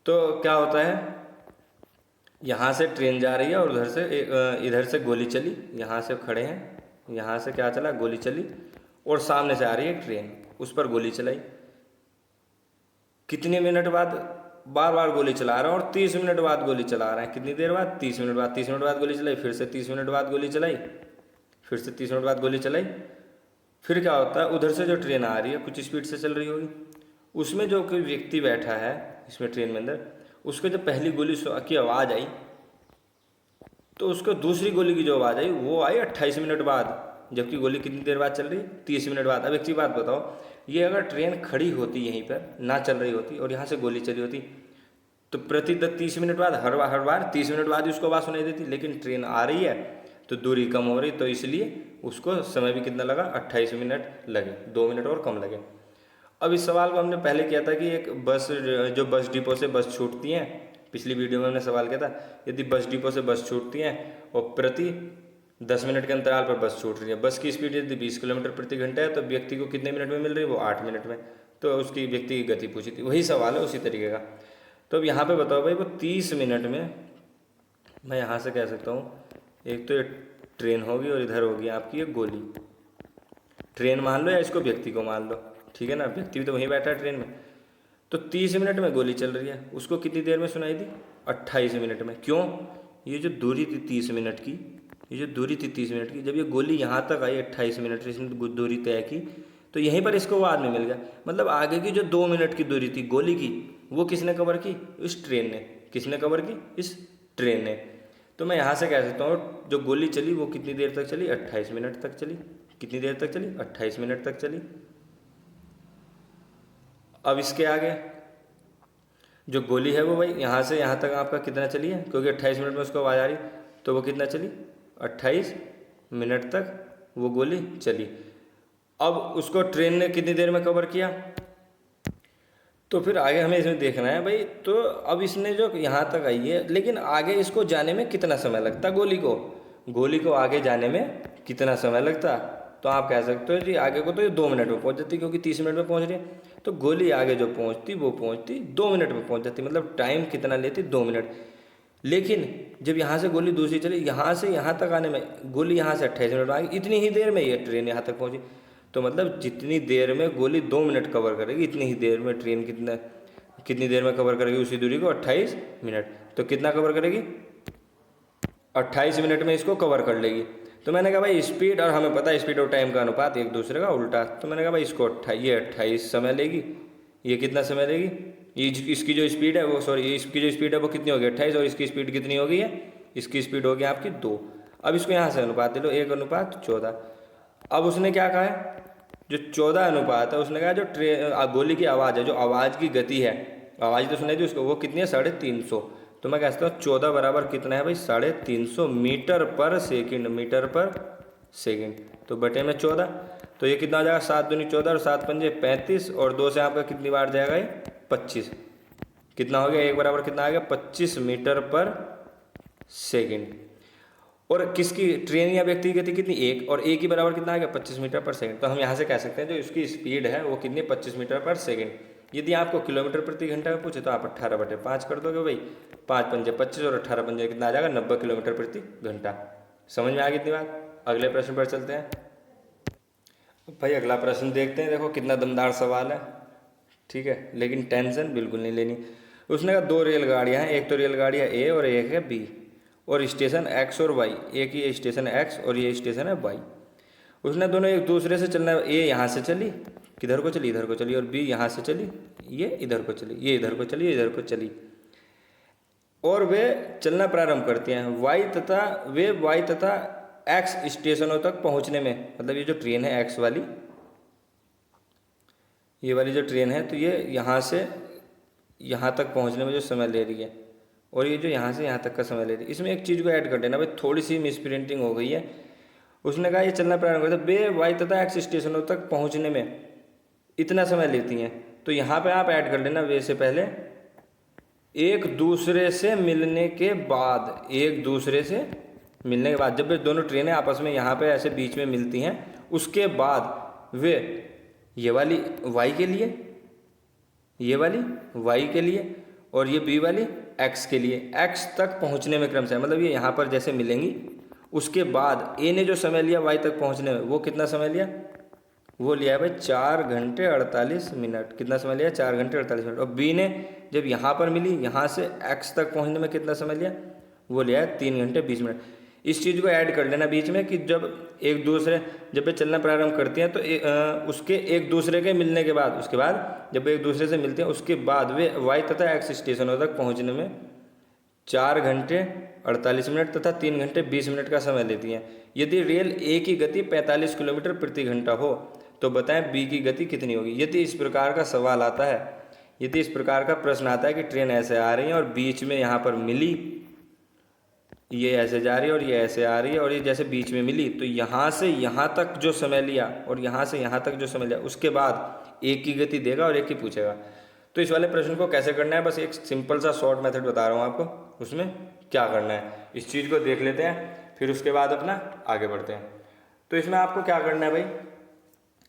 तो क्या होता है यहाँ से ट्रेन जा रही है और उधर से इधर से गोली चली, यहाँ से खड़े हैं, यहाँ से क्या चला गोली चली, और सामने से आ रही है ट्रेन, उस पर गोली चलाई। कितने मिनट बाद बार बार गोली चला रहा है, और 30 मिनट बाद गोली चला रहे हैं, कितनी देर बाद 30 मिनट बाद, 30 मिनट बाद गोली चलाई, फिर से 30 मिनट बाद गोली चलाई, फिर से 30 मिनट बाद गोली चलाई। फिर क्या होता है उधर से जो ट्रेन आ रही है कुछ स्पीड से चल रही होगी, उसमें जो कोई व्यक्ति बैठा है इसमें ट्रेन में अंदर, उसको जब पहली गोली की आवाज़ आई तो उसको दूसरी गोली की जो आवाज़ आई वो आई 28 मिनट बाद, जबकि गोली कितनी देर बाद चल रही 30 मिनट बाद। अब एक चीज़ बात बताओ, ये अगर ट्रेन खड़ी होती यहीं पर ना चल रही होती और यहाँ से गोली चली होती तो प्रति 30 मिनट बाद हर बार 30 मिनट बाद ही उसको आवाज़ सुनाई देती, लेकिन ट्रेन आ रही है तो दूरी कम हो रही, तो इसलिए उसको समय भी कितना लगा 28 मिनट लगे, 2 मिनट और कम लगे। अब इस सवाल को हमने पहले किया था कि एक बस जो बस डिपो से बस छूटती हैं, पिछली वीडियो में हमने सवाल किया था यदि बस डिपो से बस छूटती हैं और प्रति 10 मिनट के अंतराल पर बस छूट रही है, बस की स्पीड यदि 20 किलोमीटर प्रति घंटा है तो व्यक्ति को कितने मिनट में मिल रही है वो 8 मिनट में, तो उसकी व्यक्ति की गति पूछी थी, वही सवाल है उसी तरीके का। तो अब यहाँ पे बताओ भाई वो 30 मिनट में, मैं यहाँ से कह सकता हूँ एक तो ये ट्रेन होगी और इधर होगी आपकी एक गोली, ट्रेन मान लो या इसको व्यक्ति को मान लो, ठीक है ना, व्यक्ति भी तो वहीं बैठा है ट्रेन में। तो 30 मिनट में गोली चल रही है, उसको कितनी देर में सुनाई दी 28 मिनट में। क्यों, ये जो दूरी थी 30 मिनट की, ये जो दूरी थी 30 मिनट की, जब ये गोली यहाँ तक आई 28 मिनट इसने दूरी तय की तो यहीं पर इसको वो आदमी मिल गया। मतलब आगे की जो 2 मिनट की दूरी थी गोली की वो किसने कवर की, इस ट्रेन ने। किसने कवर की, इस ट्रेन ने। तो मैं यहाँ से कह सकता हूँ जो गोली चली वो कितनी देर तक चली 28 मिनट तक चली। कितनी देर तक चली 28 मिनट तक चली। अब इसके आगे जो गोली है वो भाई यहाँ से यहाँ तक आपका कितना चली है, क्योंकि 28 मिनट में उसको आवाज़ आ रही, तो वो कितना चली 28 मिनट तक वो गोली चली। अब उसको ट्रेन ने कितनी देर में कवर किया, तो फिर आगे हमें इसमें देखना है भाई। तो अब इसने जो यहाँ तक आई है, लेकिन आगे इसको जाने में कितना समय लगता, गोली को आगे जाने में कितना समय लगता, तो आप कह सकते हो जी आगे को तो ये 2 मिनट में पहुँच जाती, क्योंकि 30 मिनट में पहुँच रही है। तो गोली आगे जो पहुँचती वो पहुँचती 2 मिनट में पहुँच जाती, मतलब टाइम कितना लेती 2 मिनट। लेकिन जब यहाँ से गोली दूसरी चली, यहाँ से यहाँ तक आने में गोली यहाँ से 28 मिनट में आ गई, इतनी ही देर में ये ट्रेन यहाँ तक पहुँची। तो मतलब जितनी देर में गोली 2 मिनट कवर करेगी इतनी ही देर में ट्रेन कितनी देर में कवर करेगी उसी दूरी को 28 मिनट। तो कितना कवर करेगी 28 मिनट में इसको कवर कर लेगी। तो मैंने कहा भाई स्पीड, और हमें पता है स्पीड और टाइम का अनुपात एक दूसरे का उल्टा, तो मैंने कहा भाई इसको 28 समय लेगी, ये कितना समय लेगी, ये इसकी जो स्पीड है वो, सॉरी इसकी जो स्पीड है वो कितनी होगी 28, और इसकी स्पीड कितनी होगी है, इसकी स्पीड होगी आपकी 2। अब इसको यहाँ से अनुपात दे लो, 1:14। अब उसने क्या कहा है, जो 14 अनुपात है, उसने कहा जो गोली की आवाज़ है, जो आवाज़ की गति है, आवाज़ तो सुनाई थी उसको, वो कितनी है 350। तो मैं कहता हूँ 14 बराबर कितना है भाई 350 मीटर पर सेकंड, मीटर पर सेकंड, तो बटे में 14, तो ये कितना हो जाएगा 7 दूनी 14 और 7 पंजे 35, और 2 से आपका कितनी बार जाएगा ये 25, कितना हो गया, एक बराबर कितना आ गया 25 मीटर पर सेकंड। और किसकी, ट्रेन या व्यक्ति की गति कितनी, एक, और एक ही बराबर कितना आ गया 25 मीटर पर सेकंड। तो हम यहाँ से कह सकते हैं जो इसकी स्पीड है वो कितनी 25 मीटर पर सेकंड। यदि आपको किलोमीटर प्रति घंटा में पूछे तो आप 18/5 कर दोगे भाई, 5 पंजे 25 और 18 पंजे कितना आ जाएगा 90 किलोमीटर प्रति घंटा। समझ में आ गई इतनी बात। अगले प्रश्न पर चलते हैं भाई। अगला प्रश्न देखते हैं, देखो कितना दमदार सवाल है, ठीक है, लेकिन टेंशन बिल्कुल नहीं लेनी। उसने कहा 2 रेलगाड़ियाँ हैं, एक तो रेलगाड़ी है ए और एक है बी, और स्टेशन एक्स और वाई, एक ही स्टेशन एक्स और ये स्टेशन है वाई। उसने दोनों एक दूसरे से चलना, ए यहाँ से चली, किधर को चली, इधर को चली, और बी यहाँ से चली, ये इधर को चली, ये इधर को चली, ये इधर को चली, और वे चलना प्रारंभ करती हैं। वाई तथा एक्स स्टेशनों तक पहुँचने में, मतलब ये जो ट्रेन है एक्स वाली, ये वाली जो ट्रेन है, तो ये यहाँ से यहाँ तक पहुँचने में जो समय ले रही है, और ये जो यहाँ से यहाँ तक का समय ले रही है, इसमें एक चीज़ को ऐड कर देना भाई, थोड़ी सी मिस प्रिंटिंग हो गई है। उसने कहा ये चलना प्रारंभ करते वे वाई तथा एक्स स्टेशनों तक पहुँचने में इतना समय लेती हैं, तो यहाँ पे आप ऐड कर लेना वे से पहले, एक दूसरे से मिलने के बाद, एक दूसरे से मिलने के बाद, जब वे दोनों ट्रेनें आपस में यहाँ पे ऐसे बीच में मिलती हैं, उसके बाद वे ये वाली वाई के लिए, ये वाली वाई के लिए, और ये बी वाली एक्स के लिए, एक्स तक पहुँचने में क्रम से, मतलब ये यहाँ पर जैसे मिलेंगी, उसके बाद ए ने जो समय लिया वाई तक पहुँचने में, वो कितना समय लिया, वो लिया है भाई 4 घंटे 48 मिनट। कितना समय लिया, 4 घंटे 48 मिनट। और बी ने जब यहाँ पर मिली, यहाँ से एक्स तक पहुँचने में कितना समय लिया, वो लिया है 3 घंटे 20 मिनट। इस चीज़ को ऐड कर लेना बीच में कि जब वे चलना प्रारंभ करती हैं, तो उसके एक दूसरे के मिलने के बाद, उसके बाद जब वे एक दूसरे से मिलते हैं, उसके बाद वे वाई तथा एक्स स्टेशनों तक पहुँचने में 4 घंटे 48 मिनट तथा 3 घंटे 20 मिनट का समय लेती हैं। यदि रेल ए की गति 45 किलोमीटर प्रति घंटा हो तो बताएं बी की गति कितनी होगी। यदि इस प्रकार का सवाल आता है, यदि इस प्रकार का प्रश्न आता है कि ट्रेन ऐसे आ रही है और बीच में यहाँ पर मिली, ये ऐसे जा रही है और ये ऐसे आ रही है, और ये जैसे बीच में मिली, तो यहाँ से यहाँ तक जो समय लिया और यहाँ से यहाँ तक जो समय लिया, उसके बाद एक की गति देगा और एक की पूछेगा। तो इस वाले प्रश्न को कैसे करना है, बस एक सिंपल सा शॉर्ट मेथड बता रहा हूँ आपको, उसमें क्या करना है इस चीज़ को देख लेते हैं, फिर उसके बाद अपना आगे बढ़ते हैं। तो इसमें आपको क्या करना है भाई,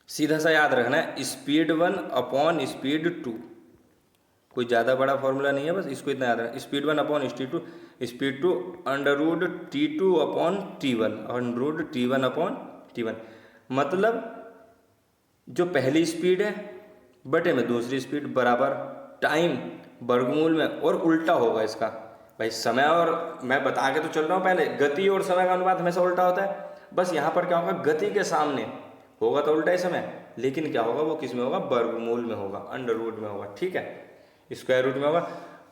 सीधा सा याद रखना है, स्पीड 1 अपॉन स्पीड 2, कोई ज़्यादा बड़ा फॉर्मूला नहीं है, बस इसको इतना याद रखना, speed 1 upon speed 2 under T2 upon T1, under T1 upon T1, मतलब जो पहली स्पीड है बटे में दूसरी स्पीड बराबर टाइम वर्गमूल में, और उल्टा होगा इसका भाई समय, और मैं बता के तो चल रहा हूँ पहले, गति और समय का अनुपात हमेशा उल्टा होता है। बस यहाँ पर क्या होगा, गति के सामने होगा तो उल्टा ही समय, लेकिन क्या होगा वो किस में होगा, वर्गमूल में होगा, अंडर रूट में होगा, ठीक है, स्क्वायर रूट में होगा।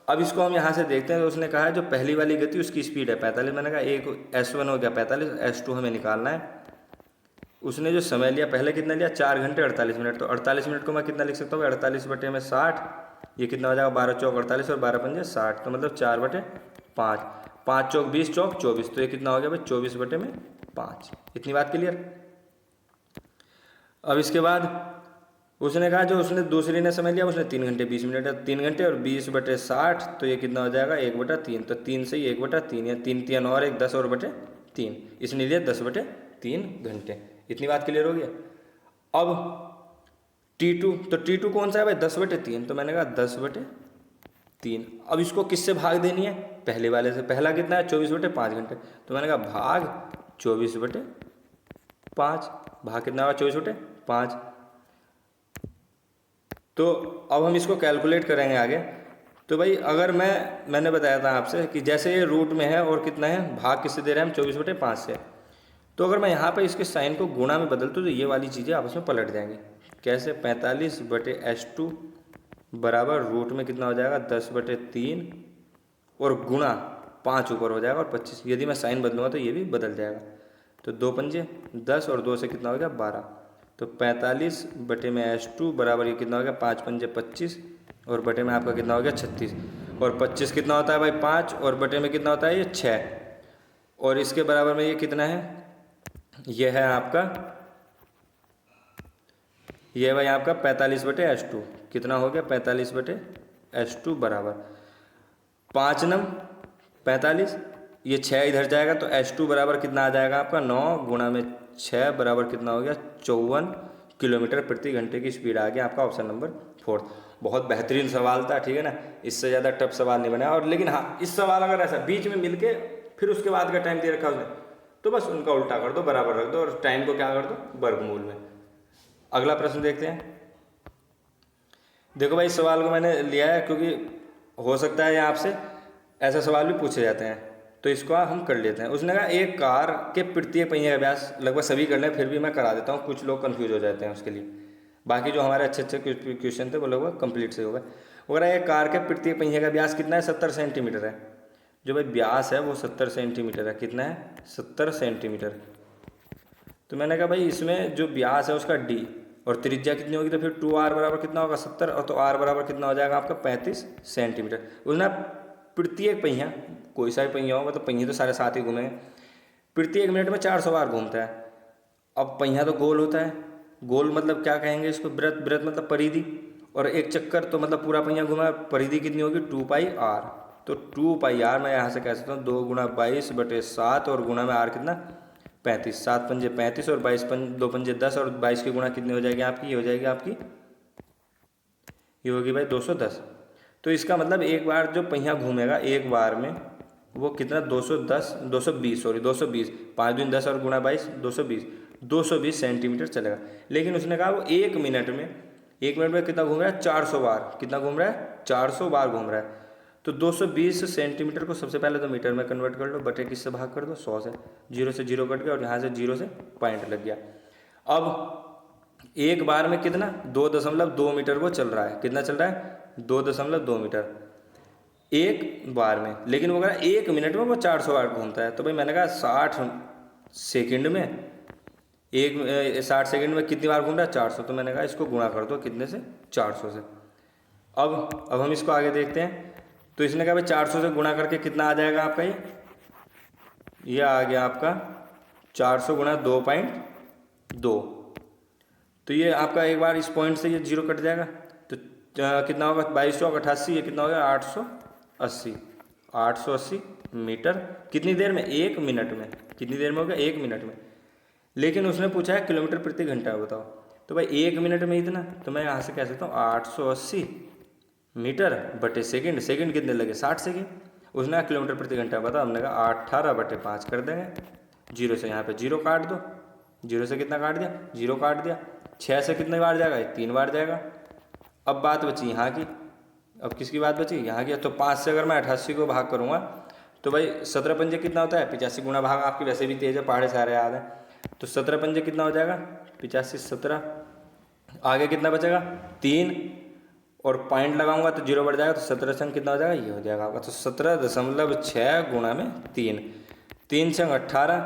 अब इसको हम यहाँ से देखते हैं, तो उसने कहा है जो पहली वाली गति उसकी स्पीड है 45, मैंने कहा एक S1 हो गया 45, S2 हमें निकालना है। उसने जो समय लिया पहले कितना लिया, 4 घंटे 48 मिनट, तो 48 मिनट को मैं कितना लिख सकता हूँ, 48 बटे में 60, ये कितना हो जाएगा 12 चौक 48 और 12 पंजे 60, तो मतलब 4/5, 5 चौक 20 चौक 24, तो ये कितना हो गया भाई 24 बटे में 5। इतनी बात क्लियर। अब इसके बाद उसने कहा जो उसने दूसरी ने समय लिया, उसने 3 घंटे 20 मिनट है, 3 घंटे और 20 बटे 60, तो ये कितना हो जाएगा 1/3, तो 3 से ही 1/3 या 3 3 और 1 10 और बटे 3, इसने लिया 10/3 घंटे। इतनी बात क्लियर हो गया। अब T2, तो T2 कौन सा है भाई 10/3, तो मैंने कहा 10/3। अब इसको किससे भाग देनी है, पहले वाले से, पहला कितना है 24/5 घंटे, तो मैंने कहा भाग 24/5, भाग कितना होगा 24/5। तो अब हम इसको कैलकुलेट करेंगे आगे। तो भाई अगर मैंने बताया था आपसे कि जैसे ये रूट में है और कितना है भाग किससे दे रहे हैं हम 24/5 से, तो अगर मैं यहाँ पे इसके साइन को गुणा में बदलता हूँ तो ये वाली चीज़ें आपस में पलट जाएंगी। कैसे? 45/h2 बराबर रूट में कितना हो जाएगा 10/3 और गुणा 5 ऊपर हो जाएगा और 25। यदि मैं साइन बदलूंगा तो ये भी बदल जाएगा। तो 2 पंजे 10 और 2 से कितना हो गया 12। तो 45/h2 बराबर ये कितना हो गया 5 पंजे 25 और बटे में आपका कितना हो गया 36। और 25 कितना होता है भाई 5 और बटे में कितना होता है ये 6। और इसके बराबर में ये कितना है, ये है आपका, ये भाई आपका 45/h2 कितना हो गया 45/h2 बराबर 5 नम 45, ये 6 इधर जाएगा तो h2 बराबर कितना आ जाएगा आपका 9 गुणा में 6 बराबर कितना हो गया 54 किलोमीटर प्रति घंटे की स्पीड आ गया आपका ऑप्शन नंबर 4। बहुत बेहतरीन सवाल था, ठीक है ना, इससे ज़्यादा टफ सवाल नहीं बना। और लेकिन हाँ, इस सवाल अगर ऐसा बीच में मिलके फिर उसके बाद का टाइम दे रखा उसने तो बस उनका उल्टा कर दो, बराबर रख दो और टाइम को क्या कर दो वर्गमूल में। अगला प्रश्न देखते हैं। देखो भाई इस सवाल को मैंने लिया है क्योंकि हो सकता है आपसे ऐसा सवाल भी पूछे जाते हैं, तो इसको हम कर लेते हैं। उसने कहा एक कार के प्रत्येक पहिए का व्यास, लगभग सभी कर लें फिर भी मैं करा देता हूँ, कुछ लोग कंफ्यूज हो जाते हैं उसके लिए। बाकी जो हमारे अच्छे अच्छे क्वेश्चन थे वो लगभग कंप्लीट से हो गए। अगर एक कार के प्रत्येक पहिए का व्यास कितना है 70 सेंटीमीटर है। जो भाई व्यास है वो 70 सेंटीमीटर है। कितना है 70 सेंटीमीटर। तो मैंने कहा भाई इसमें जो व्यास है उसका d और त्रिज्या कितनी होगी, तो फिर 2r बराबर कितना होगा 70 और तो r बराबर कितना हो जाएगा आपका 35 सेंटीमीटर। उसने प्रत्येक पहिया, कोई सा भी पहिया होगा तो पहिए तो सारे साथ ही घूमेंगे, प्रत्येक मिनट में 400 बार घूमता है। अब पहिया तो गोल होता है, गोल मतलब क्या कहेंगे इसको, वृत्त, वृत्त मतलब परिधि, और एक चक्कर तो मतलब पूरा पहिया घुमा, परिधि कितनी होगी 2πr। तो 2πr मैं यहाँ से कह सकता हूँ 2 गुणा 22/7 और गुणा में r कितना 35। 7 पंजे 35 और 2 पंजे 10 और 22 की गुणा कितनी हो जाएगी आपकी, ये हो जाएगी आपकी, ये होगी भाई 210। तो इसका मतलब एक बार जो पहिया घूमेगा एक बार में वो कितना 220 5 दूनी 10 और गुणा 22 220 सेंटीमीटर चलेगा। लेकिन उसने कहा वो एक मिनट में कितना घूम रहा है 400 बार, कितना घूम रहा है 400 बार घूम रहा है। तो 220 सेंटीमीटर को सबसे पहले तो मीटर में कन्वर्ट कर लो, बटे किससे भाग कर दो 100 से, 0 से 0 कट गया और यहाँ से 0 से पॉइंट लग गया। अब एक बार में कितना 2.2 मीटर वो चल रहा है, कितना चल रहा है 2.2 मीटर एक बार में। लेकिन वो कह एक मिनट में वो 400 बार घूमता है। तो भाई मैंने कहा 60 सेकंड में 60 सेकंड में कितनी बार घूम रहा है 400। तो मैंने कहा इसको गुणा कर दो कितने से 400 से। अब हम इसको आगे देखते हैं। तो इसने कहा भाई 400 से गुणा करके कितना आ जाएगा आपका, ये आ गया आपका 400 गुणा 2.2। तो ये आपका एक बार इस पॉइंट से ये 0 कट जाएगा तो कितना होगा 2288, ये कितना होगा 880 मीटर। कितनी देर में, एक मिनट में। कितनी देर में होगा, एक मिनट में। लेकिन उसने पूछा है किलोमीटर प्रति घंटा बताओ। तो भाई एक मिनट में इतना, तो मैं यहाँ से कह सकता हूँ 880 मीटर बटे सेकंड। सेकंड कितने लगे 60 सेकंड। उसने कहा किलोमीटर प्रति घंटा बता, हमने कहा 18/5 कर देंगे। 0 से यहाँ पे 0 काट दो, 0 से कितना काट दिया 0 काट दिया। 6 से कितने बार जाएगा 3 बार जाएगा। अब बात बची यहाँ की, अब किसकी बात बची यहाँ की। तो 5 से अगर मैं 88 को भाग करूँगा तो भाई 17 पंजे कितना होता है 85 गुणा भाग, आपकी वैसे भी तेज है पहाड़े सारे याद है। तो 17 पंजे कितना हो जाएगा 85 17, आगे कितना बचेगा 3 और पॉइंट लगाऊंगा तो 0 बढ़ जाएगा। तो 17 संग कितना हो जाएगा, ये हो जाएगा आपका। तो 17.6 गुणा में 3 संग 18,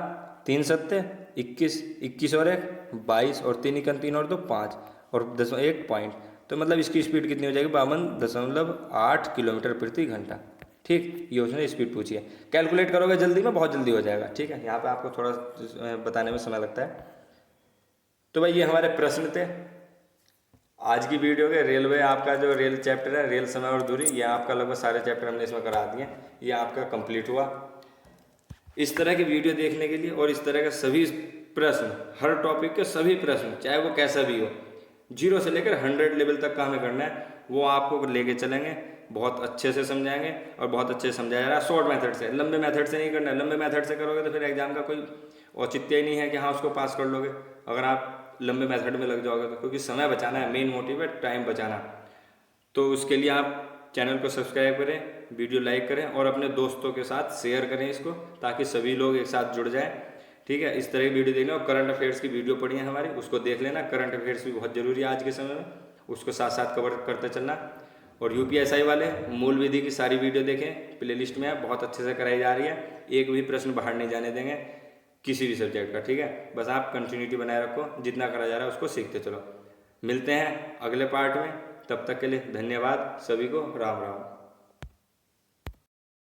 3 सत्ते 21, 21 और 1 22 और 3 1 3 और 2 5 और 1 पॉइंट। तो मतलब इसकी स्पीड कितनी हो जाएगी 52.8 किलोमीटर प्रति घंटा। ठीक, ये उसने स्पीड पूछी है। कैलकुलेट करोगे जल्दी में, बहुत जल्दी हो जाएगा। ठीक है, यहाँ पे आपको थोड़ा बताने में समय लगता है। तो भाई ये हमारे प्रश्न थे आज की वीडियो के। रेलवे आपका जो रेल चैप्टर है, रेल समय और दूरी, ये आपका लगभग सारे चैप्टर हमने इसमें करा दिए। ये आपका कंप्लीट हुआ। इस तरह की वीडियो देखने के लिए और इस तरह के सभी प्रश्न, हर टॉपिक के सभी प्रश्न, चाहे वो कैसा भी हो, 0 से लेकर 100 लेवल तक का हमें करना है, वो आपको लेके चलेंगे, बहुत अच्छे से समझाएंगे और बहुत अच्छे से समझाया जा रहा है शॉर्ट मेथड से। लंबे मेथड से नहीं करना है। लंबे मेथड से करोगे तो फिर एग्जाम का कोई औचित्य ही नहीं है कि हाँ उसको पास कर लोगे अगर आप लंबे मेथड में लग जाओगे तो। क्योंकि समय बचाना है, मेन मोटिव है टाइम बचाना। तो उसके लिए आप चैनल को सब्सक्राइब करें, वीडियो लाइक करें और अपने दोस्तों के साथ शेयर करें इसको, ताकि सभी लोग एक साथ जुड़ जाएं। ठीक है, इस तरह की वीडियो देखना। और करंट अफेयर्स की वीडियो पड़ी है हमारी, उसको देख लेना। करंट अफेयर्स भी बहुत ज़रूरी है आज के समय में, उसको साथ साथ कवर करते चलना। और यूपीएसआई वाले मूल विधि की सारी वीडियो देखें, प्लेलिस्ट में है, बहुत अच्छे से कराई जा रही है। एक भी प्रश्न बाहर नहीं जाने देंगे किसी भी सब्जेक्ट का, ठीक है। बस आप कंटिन्यूटी बनाए रखो, जितना करा जा रहा है उसको सीखते चलो। मिलते हैं अगले पार्ट में, तब तक के लिए धन्यवाद सभी को, राम राम।